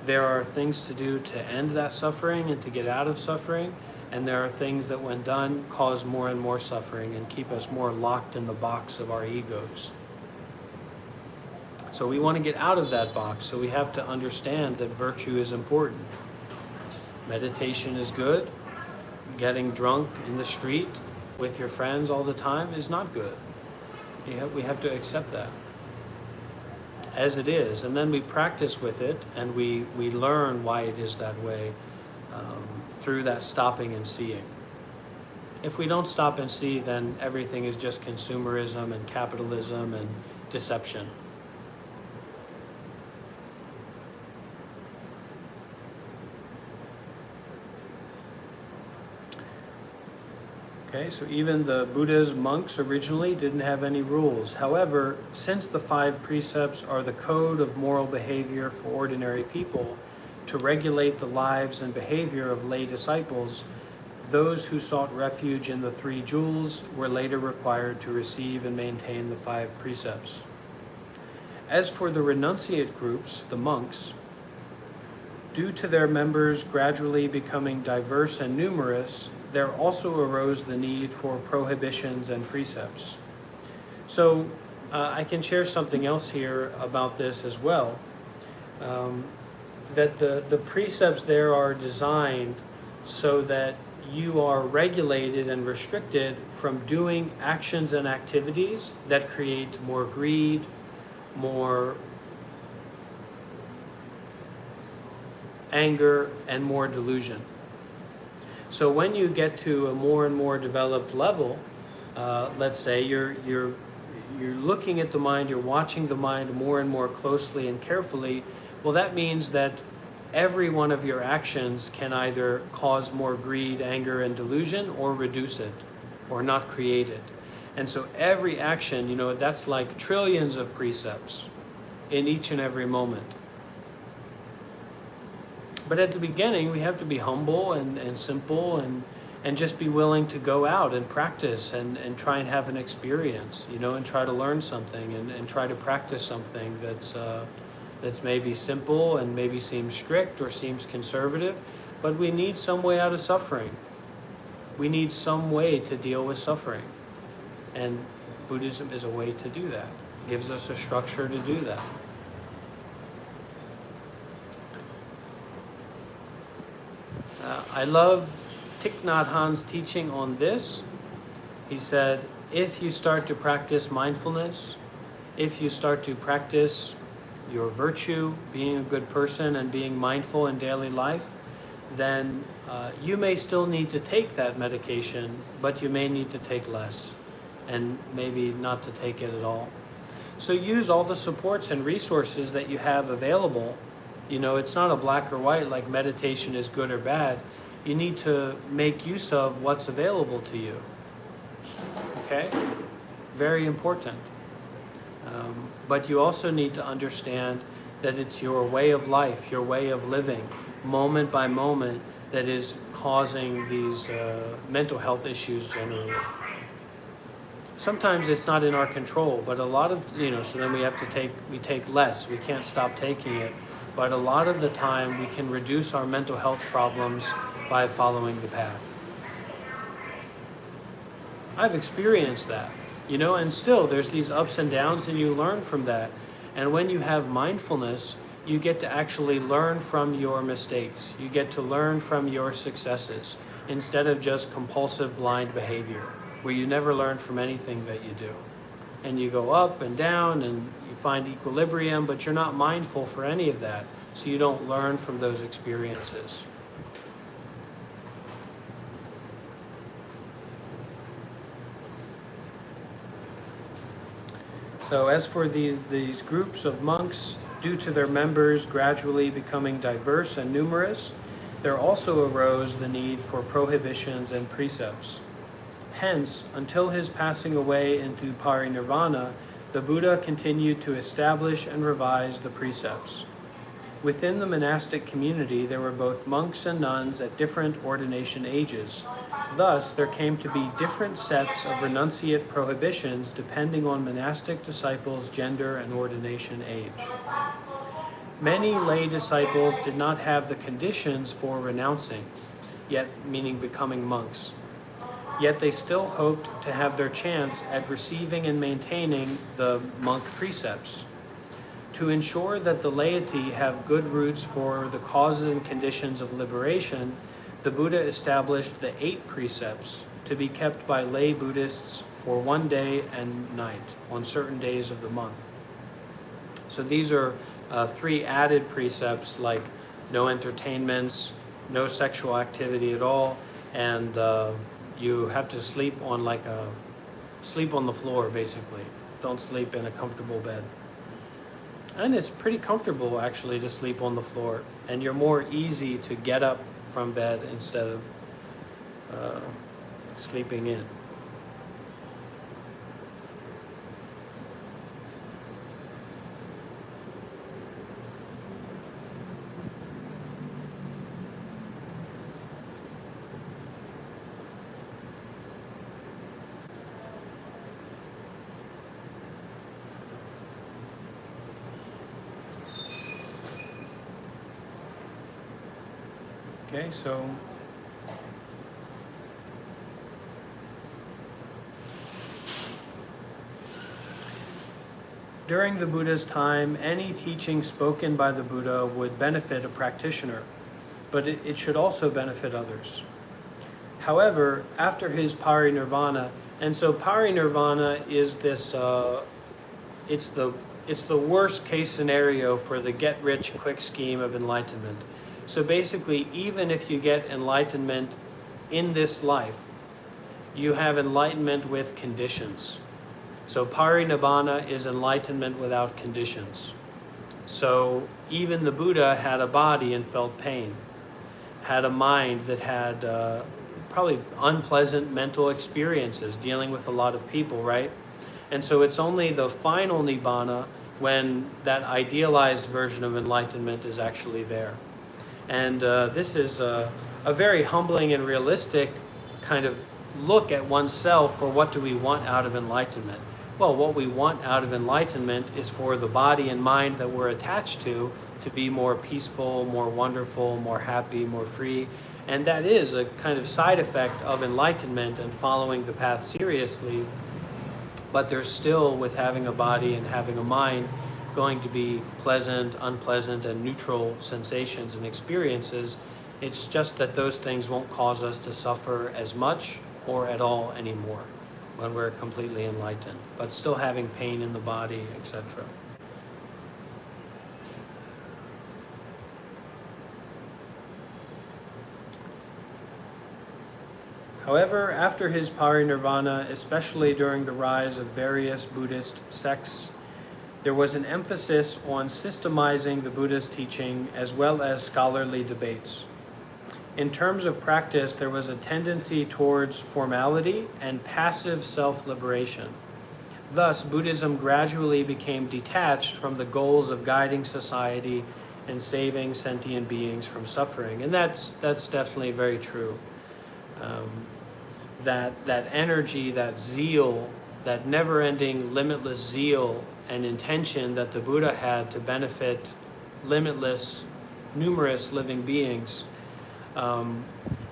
there are things to do to end that suffering and to get out of suffering, and there are things that, when done, cause more and more suffering and keep us more locked in the box of our egos. So we want to get out of that box, so we have to understand that virtue is important. Meditation is good. Getting drunk in the street with your friends all the time is not good. We have to accept that as it is, and then we practice with it, and we learn why it is that way through that stopping and seeing. If we don't stop and see, then everything is just consumerism and capitalism and deception. Okay, so even the Buddha's monks originally didn't have any rules. However, since the 5 precepts are the code of moral behavior for ordinary people to regulate the lives and behavior of lay disciples, those who sought refuge in the 3 jewels were later required to receive and maintain the 5 precepts. As for the renunciate groups, the monks, due to their members gradually becoming diverse and numerous, there also arose the need for prohibitions and precepts. So I can share something else here about this as well, that the precepts there are designed so that you are regulated and restricted from doing actions and activities that create more greed, more anger, and more delusion. So when you get to a more and more developed level, let's say you're looking at the mind, you're watching the mind more and more closely and carefully, well, that means that every one of your actions can either cause more greed, anger, and delusion, or reduce it, or not create it. And so every action, that's like trillions of precepts in each and every moment. But at the beginning, we have to be humble and simple and just be willing to go out and practice and try and have an experience, and try to learn something and try to practice something that's maybe simple and maybe seems strict or seems conservative. But we need some way out of suffering. We need some way to deal with suffering. And Buddhism is a way to do that. It gives us a structure to do that. I love Thich Nhat Hanh's teaching on this. He said, if you start to practice mindfulness, if you start to practice your virtue, being a good person and being mindful in daily life, then you may still need to take that medication, but you may need to take less and maybe not to take it at all. So use all the supports and resources that you have available. It's not a black or white, like meditation is good or bad. You need to make use of what's available to you. Okay? Very important. But you also need to understand that it's your way of life, your way of living, moment by moment, that is causing these mental health issues generally. Sometimes it's not in our control, but a lot of, so then we take less. We can't stop taking it. But a lot of the time, we can reduce our mental health problems by following the path. I've experienced that, and still there's these ups and downs, and you learn from that. And when you have mindfulness, you get to actually learn from your mistakes. You get to learn from your successes instead of just compulsive blind behavior, where you never learn from anything that you do. And you go up and down and you find equilibrium, but you're not mindful for any of that, so you don't learn from those experiences. So as for these groups of monks, due to their members gradually becoming diverse and numerous, there also arose the need for prohibitions and precepts. Hence, until his passing away into parinirvana, the Buddha continued to establish and revise the precepts. Within the monastic community, there were both monks and nuns at different ordination ages. Thus, there came to be different sets of renunciate prohibitions depending on monastic disciples' gender and ordination age. Many lay disciples did not have the conditions for renouncing, yet meaning becoming monks. Yet they still hoped to have their chance at receiving and maintaining the monk precepts. To ensure that the laity have good roots for the causes and conditions of liberation, the Buddha established the 8 precepts to be kept by lay Buddhists for one day and night on certain days of the month. So these are 3 added precepts, like no entertainments, no sexual activity at all, and you have to sleep on the floor, basically. Don't sleep in a comfortable bed. And it's pretty comfortable, actually, to sleep on the floor. And you're more easy to get up from bed instead of sleeping in. Okay, so during the Buddha's time, any teaching spoken by the Buddha would benefit a practitioner, but it should also benefit others. However, after his parinirvana, and so parinirvana is this, it's the worst case scenario for the get-rich-quick scheme of enlightenment. So basically, even if you get enlightenment in this life, you have enlightenment with conditions. So parinibbana is enlightenment without conditions. So even the Buddha had a body and felt pain, had a mind that had probably unpleasant mental experiences, dealing with a lot of people, right? And so it's only the final nibbana when that idealized version of enlightenment is actually there. And this is a very humbling and realistic kind of look at oneself for what do we want out of enlightenment. Well, what we want out of enlightenment is for the body and mind that we're attached to be more peaceful, more wonderful, more happy, more free. And that is a kind of side effect of enlightenment and following the path seriously. But there's still, with having a body and having a mind, going to be pleasant, unpleasant, and neutral sensations and experiences. It's just that those things won't cause us to suffer as much or at all anymore when we're completely enlightened, but still having pain in the body, etc. However, after his parinirvana, especially during the rise of various Buddhist sects, there was an emphasis on systemizing the Buddha's teaching as well as scholarly debates. In terms of practice, there was a tendency towards formality and passive self-liberation. Thus, Buddhism gradually became detached from the goals of guiding society and saving sentient beings from suffering. And that's definitely very true. That energy, that zeal, that never-ending, limitless zeal and intention that the Buddha had to benefit limitless, numerous living beings,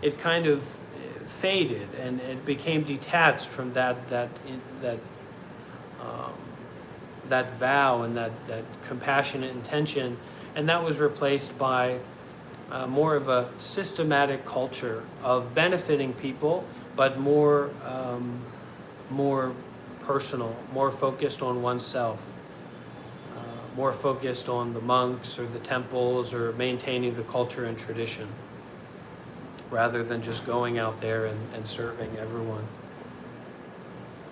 it kind of faded and it became detached from that vow and that compassionate intention, and that was replaced by more of a systematic culture of benefiting people, but more personal, more focused on oneself, more focused on the monks or the temples or maintaining the culture and tradition, rather than just going out there and serving everyone.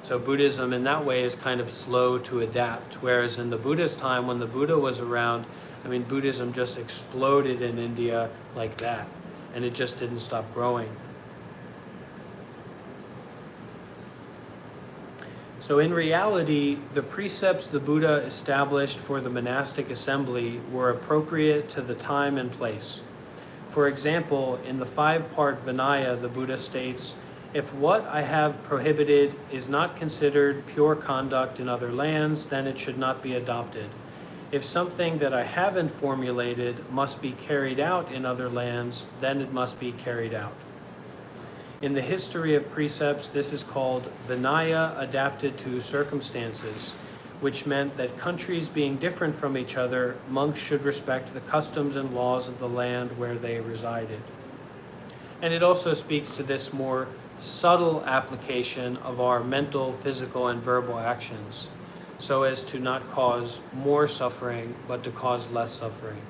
So Buddhism in that way is kind of slow to adapt, whereas in the Buddha's time, when the Buddha was around, I mean, Buddhism just exploded in India like that. and it just didn't stop growing. So in reality, the precepts the Buddha established for the monastic assembly were appropriate to the time and place. For example, in the 5-part Vinaya, the Buddha states, "If what I have prohibited is not considered pure conduct in other lands, then it should not be adopted. If something that I haven't formulated must be carried out in other lands, then it must be carried out." In the history of precepts, this is called Vinaya adapted to circumstances, which meant that countries being different from each other, monks should respect the customs and laws of the land where they resided. And it also speaks to this more subtle application of our mental, physical, and verbal actions, so as to not cause more suffering, but to cause less suffering,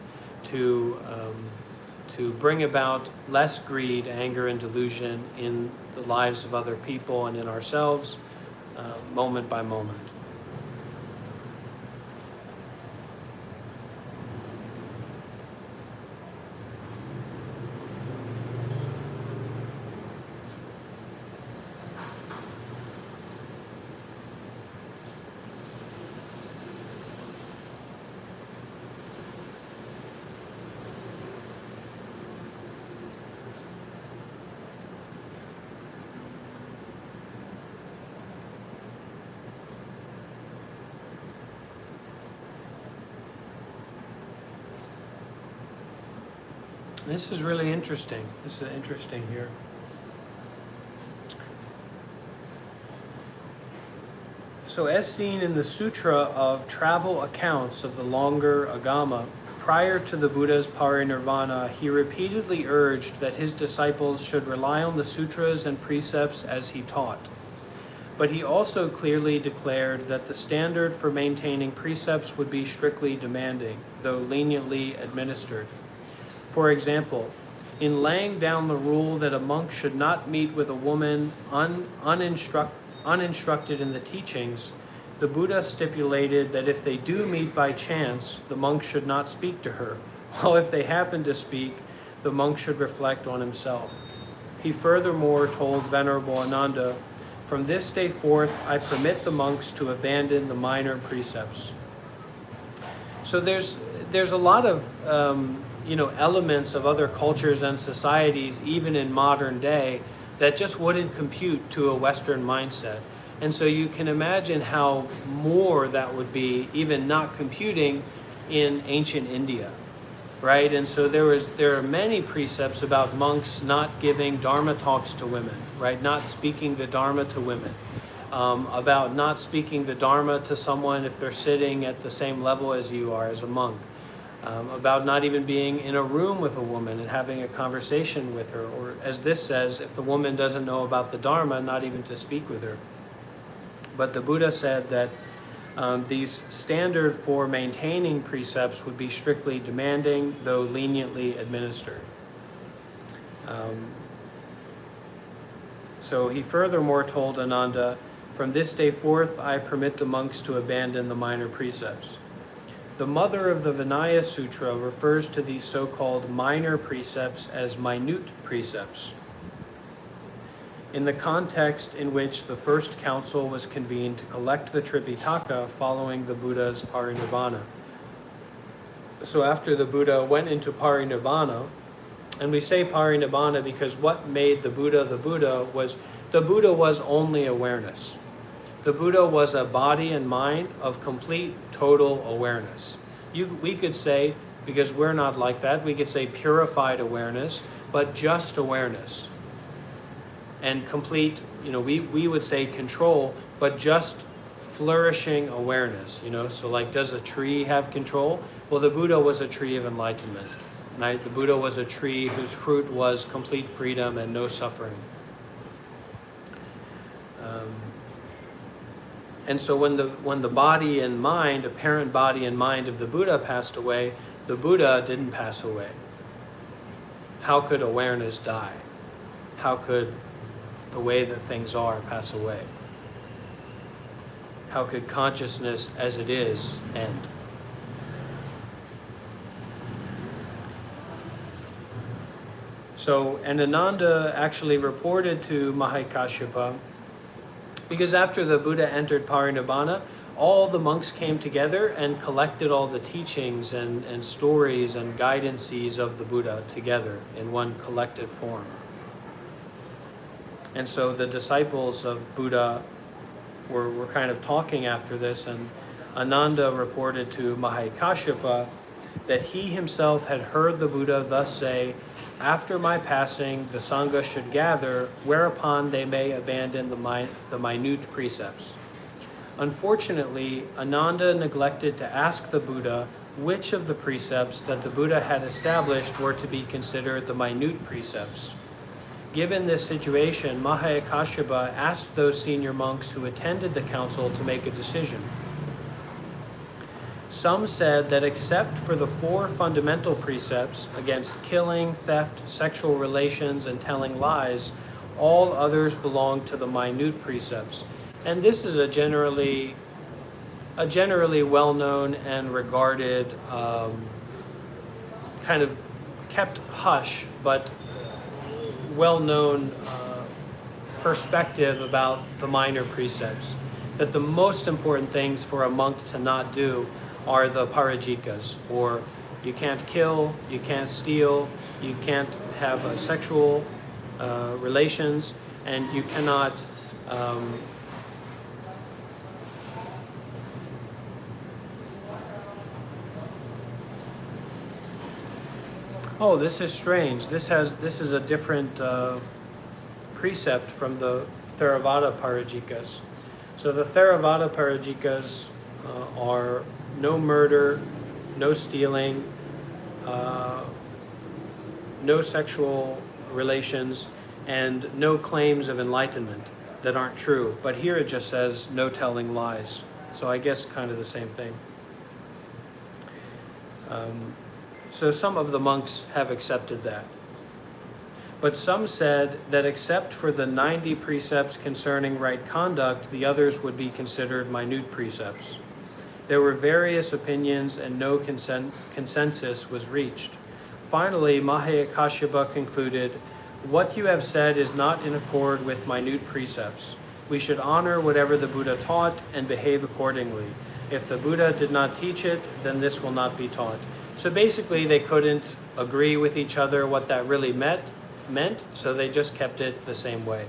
to bring about less greed, anger, and delusion in the lives of other people and in ourselves, moment by moment. This is really interesting. This is interesting here. So as seen in the Sutra of Travel Accounts of the Longer Agama, prior to the Buddha's parinirvana, he repeatedly urged that his disciples should rely on the sutras and precepts as he taught. But he also clearly declared that the standard for maintaining precepts would be strictly demanding, though leniently administered. For example, in laying down the rule that a monk should not meet with a woman uninstructed in the teachings, the Buddha stipulated that if they do meet by chance, the monk should not speak to her, while if they happen to speak, the monk should reflect on himself. He furthermore told Venerable Ananda, "From this day forth, I permit the monks to abandon the minor precepts." So there's a lot of elements of other cultures and societies, even in modern day, that just wouldn't compute to a Western mindset. And so you can imagine how more that would be, even not computing, in ancient India, right? And so there are many precepts about monks not giving Dharma talks to women, right? Not speaking the Dharma to women, about not speaking the Dharma to someone if they're sitting at the same level as you are as a monk. About not even being in a room with a woman and having a conversation with her, or as this says, if the woman doesn't know about the Dharma, not even to speak with her. But the Buddha said that these standard for maintaining precepts would be strictly demanding, though leniently administered. So he furthermore told Ananda, "From this day forth, I permit the monks to abandon the minor precepts." The mother of the Vinaya Sutra refers to these so-called minor precepts as minute precepts, in the context in which the first council was convened to collect the Tripitaka following the Buddha's parinirvana. So after the Buddha went into parinirvana, and we say parinirvana because what made the Buddha was only awareness. The Buddha was a body and mind of complete, total awareness. We could say, because we're not like that, we could say purified awareness, but just awareness. And complete, we would say control, but just flourishing awareness, So like, does a tree have control? Well, the Buddha was a tree of enlightenment, right? The Buddha was a tree whose fruit was complete freedom and no suffering. And so when the body and mind, apparent body and mind of the Buddha passed away, the Buddha didn't pass away. How could awareness die? How could the way that things are pass away? How could consciousness as it is end? So, and Ananda actually reported to Mahakashyapa, because after the Buddha entered Parinibbana, all the monks came together and collected all the teachings and stories and guidances of the Buddha together in one collected form. And so the disciples of Buddha were kind of talking after this, and Ananda reported to Mahakashyapa that he himself had heard the Buddha thus say, "After my passing, the Sangha should gather, whereupon they may abandon the minute precepts." Unfortunately, Ananda neglected to ask the Buddha which of the precepts that the Buddha had established were to be considered the minute precepts. Given this situation, Mahakashyapa asked those senior monks who attended the council to make a decision. Some said that except for the 4 fundamental precepts against killing, theft, sexual relations, and telling lies, all others belong to the minute precepts. And this is a generally well-known and regarded kind of kept hush, but well-known perspective about the minor precepts, that the most important things for a monk to not do are the parajikas, or you can't kill, you can't steal, you can't have sexual relations, and you cannot oh, this is strange. This is a different precept from the Theravada Parajikas. So the Theravada Parajikas are no murder, no stealing, no sexual relations, and no claims of enlightenment that aren't true. But here it just says no telling lies. So I guess kind of the same thing. So some of the monks have accepted that. But some said that except for the 90 precepts concerning right conduct, the others would be considered minute precepts. There were various opinions and no consensus was reached. Finally, Mahakashyapa concluded, "What you have said is not in accord with minute precepts. We should honor whatever the Buddha taught and behave accordingly. If the Buddha did not teach it, then this will not be taught." So basically they couldn't agree with each other what that really meant, so they just kept it the same way.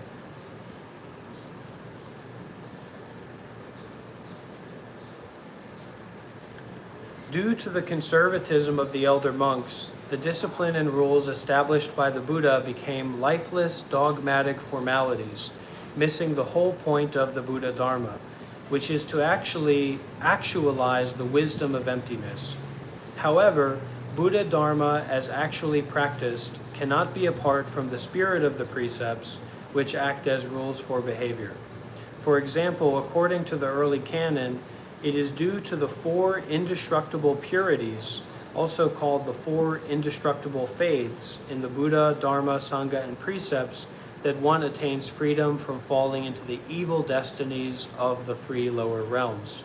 Due to the conservatism of the elder monks, the discipline and rules established by the Buddha became lifeless, dogmatic formalities, missing the whole point of the Buddha Dharma, which is to actualize the wisdom of emptiness. However, Buddha Dharma as actually practiced cannot be apart from the spirit of the precepts, which act as rules for behavior. For example, according to the early canon, it is due to the 4 indestructible purities, also called the 4 indestructible faiths, in the Buddha, Dharma, Sangha, and precepts, that one attains freedom from falling into the evil destinies of the 3 lower realms.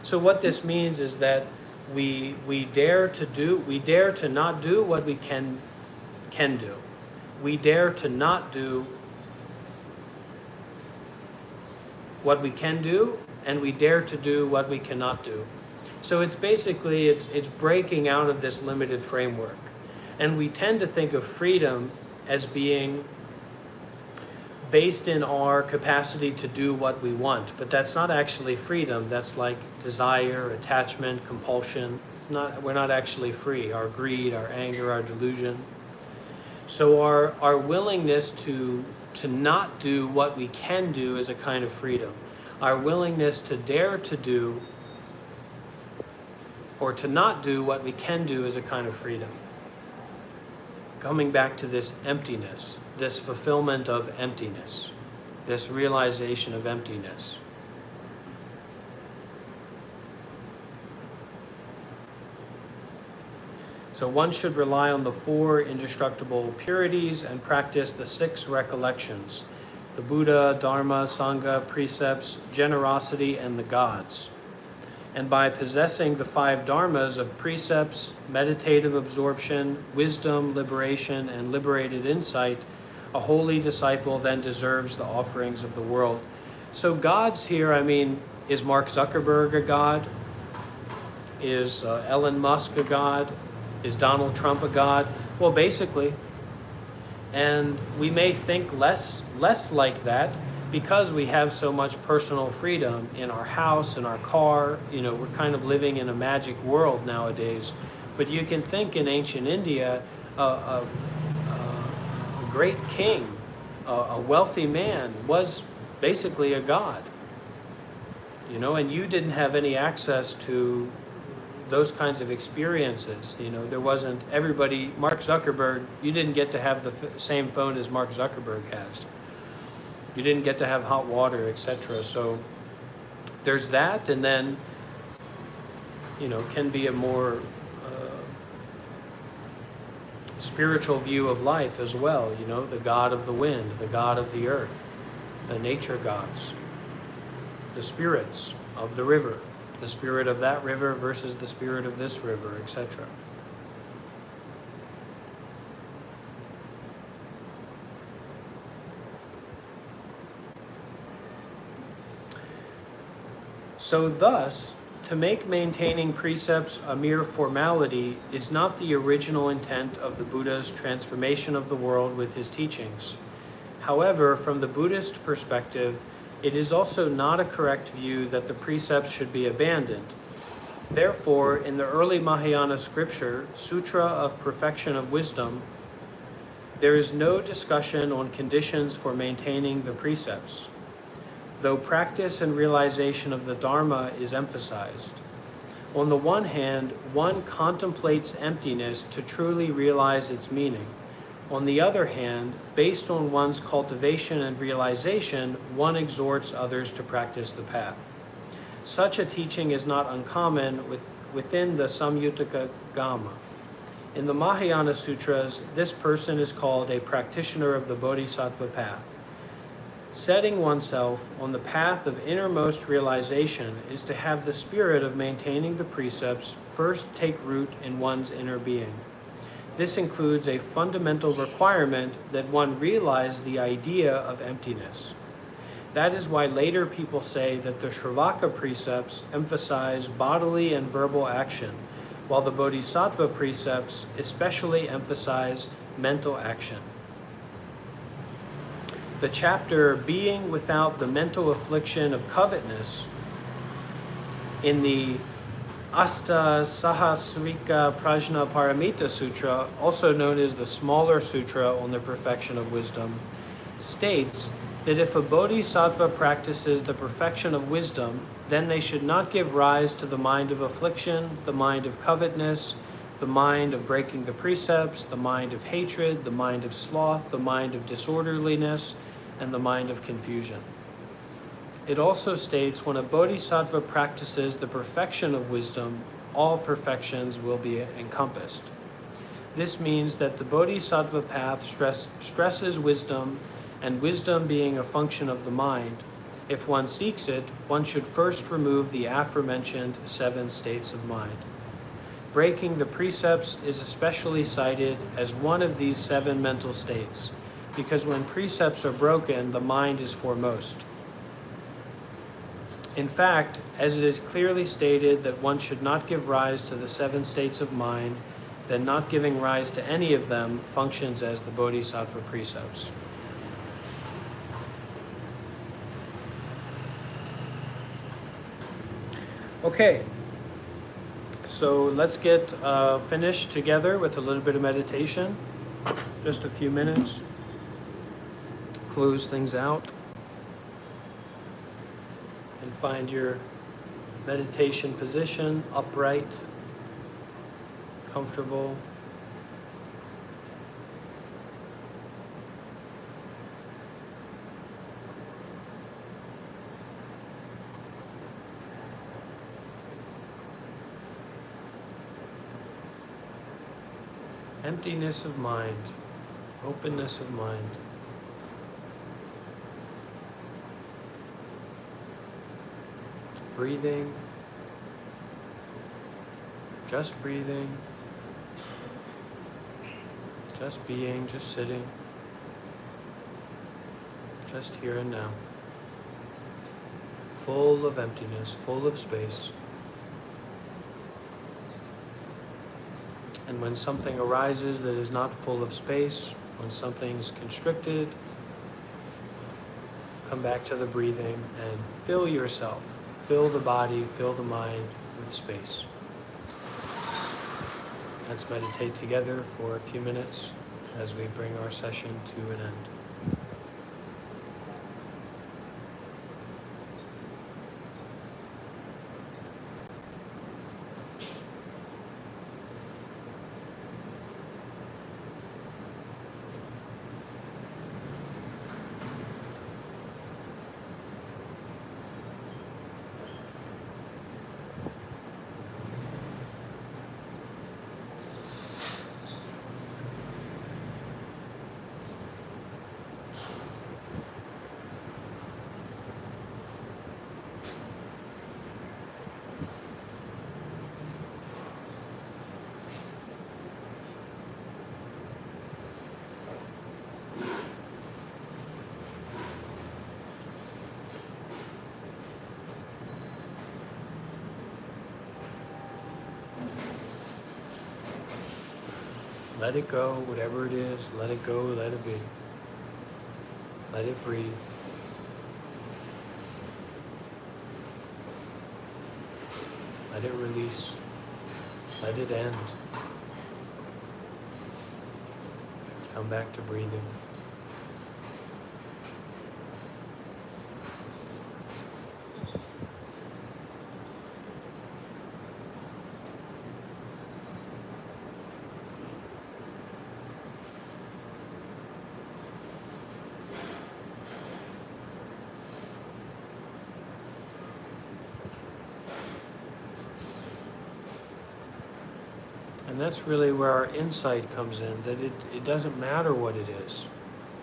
So what this means is that we dare to not do what we can do. We dare to not do what we can do, and we dare to do what we cannot do. So it's basically, it's breaking out of this limited framework. And we tend to think of freedom as being based in our capacity to do what we want, but that's not actually freedom. That's like desire, attachment, compulsion. We're not actually free. Our greed, our anger, our delusion. So our willingness to not do what we can do is a kind of freedom. Our willingness to dare to do or to not do what we can do is a kind of freedom. Coming back to this emptiness, this fulfillment of emptiness, this realization of emptiness. So one should rely on the 4 indestructible purities and practice the 6 recollections: the Buddha, Dharma, Sangha, precepts, generosity, and the gods. And by possessing the 5 dharmas of precepts, meditative absorption, wisdom, liberation, and liberated insight, a holy disciple then deserves the offerings of the world. So gods here, I mean, is Mark Zuckerberg a god? Is Elon Musk a god? Is Donald Trump a god? Well, basically. And we may think less like that because we have so much personal freedom in our house, in our car. You know, we're kind of living in a magic world nowadays. But you can think in ancient India, a great king, a wealthy man was basically a god. You know, and you didn't have any access to those kinds of experiences. You know, there wasn't everybody. Mark Zuckerberg, you didn't get to have the same phone as Mark Zuckerberg has. You didn't get to have hot water, etc. So there's that, and then, you know, can be a more spiritual view of life as well. You know, the god of the wind, the god of the earth, the nature gods, the spirits of the river, the spirit of that river versus the spirit of this river, etc. So thus, to make maintaining precepts a mere formality is not the original intent of the Buddha's transformation of the world with his teachings. However, from the Buddhist perspective, it is also not a correct view that the precepts should be abandoned. Therefore, in the early Mahayana scripture, Sutra of Perfection of Wisdom, there is no discussion on conditions for maintaining the precepts, though practice and realization of the Dharma is emphasized. On the one hand, one contemplates emptiness to truly realize its meaning. On the other hand, based on one's cultivation and realization, one exhorts others to practice the path. Such a teaching is not uncommon within the Samyutta Gama. In the Mahayana Sutras, this person is called a practitioner of the Bodhisattva path. Setting oneself on the path of innermost realization is to have the spirit of maintaining the precepts first take root in one's inner being. This includes a fundamental requirement that one realize the idea of emptiness. That is why later people say that the Shravaka precepts emphasize bodily and verbal action, while the Bodhisattva precepts especially emphasize mental action. The chapter Being Without the Mental Affliction of Covetousness in the Asta Sahasrika Prajna Paramita Sutra, also known as the Smaller Sutra on the Perfection of Wisdom, states that if a bodhisattva practices the perfection of wisdom, then they should not give rise to the mind of affliction, the mind of covetousness, the mind of breaking the precepts, the mind of hatred, the mind of sloth, the mind of disorderliness, and the mind of confusion. It also states when a bodhisattva practices the perfection of wisdom, all perfections will be encompassed. This means that the bodhisattva path stresses wisdom, and wisdom being a function of the mind. If one seeks it, one should first remove the aforementioned 7 states of mind. Breaking the precepts is especially cited as one of these 7 mental states, because when precepts are broken, the mind is foremost. In fact, as it is clearly stated that one should not give rise to the 7 states of mind, then not giving rise to any of them functions as the bodhisattva precepts. Okay, so let's get finished together with a little bit of meditation. Just a few minutes. Close things out. And find your meditation position, upright, comfortable. Emptiness of mind, openness of mind. Breathing, just breathing, just being, just sitting, just here and now, full of emptiness, full of space. And when something arises that is not full of space, when something's constricted, come back to the breathing and fill yourself, fill the body, fill the mind with space. Let's meditate together for a few minutes as we bring our session to an end. Let it go, whatever it is, let it go, let it be. Let it breathe. Let it release. Let it end. Come back to breathing. And that's really where our insight comes in, that it doesn't matter what it is,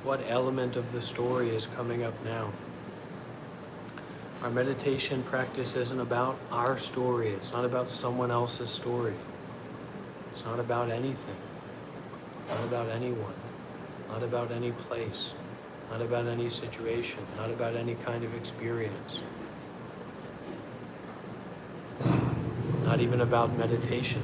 what element of the story is coming up now. Our meditation practice isn't about our story. It's not about someone else's story. It's not about anything, not about anyone, not about any place, not about any situation, not about any kind of experience. Not even about meditation.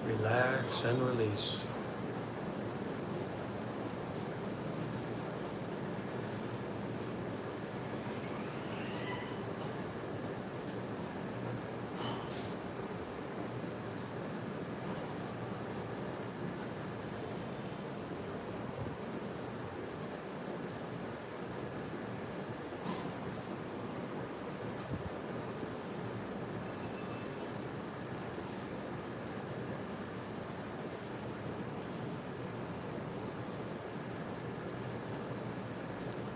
Relax and release.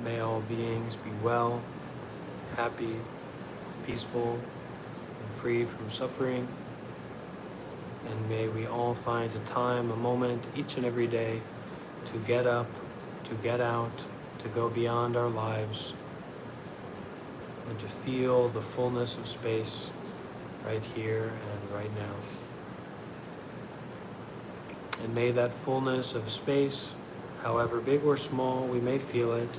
May all beings be well, happy, peaceful, and free from suffering. And may we all find a time, a moment, each and every day to get up, to get out, to go beyond our lives, and to feel the fullness of space right here and right now. And may that fullness of space, however big or small we may feel it,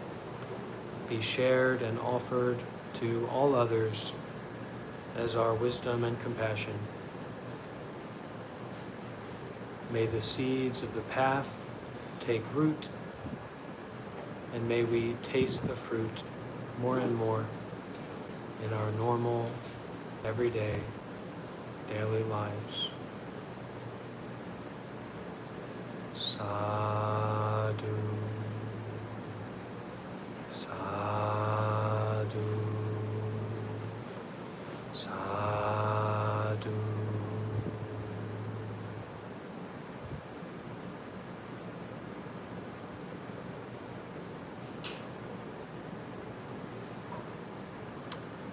be shared and offered to all others as our wisdom and compassion. May the seeds of the path take root, and may we taste the fruit more and more in our normal, everyday, daily lives. Sadhu, sadhu, sadhu.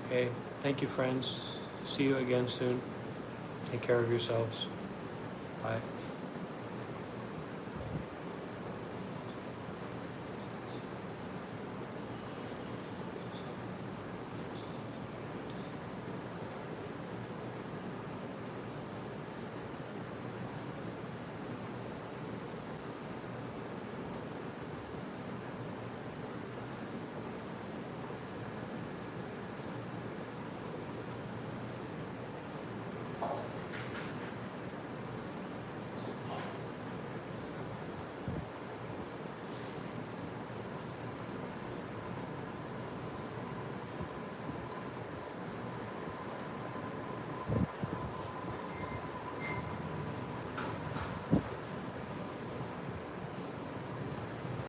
Okay, thank you, friends. See you again soon. Take care of yourselves. Bye.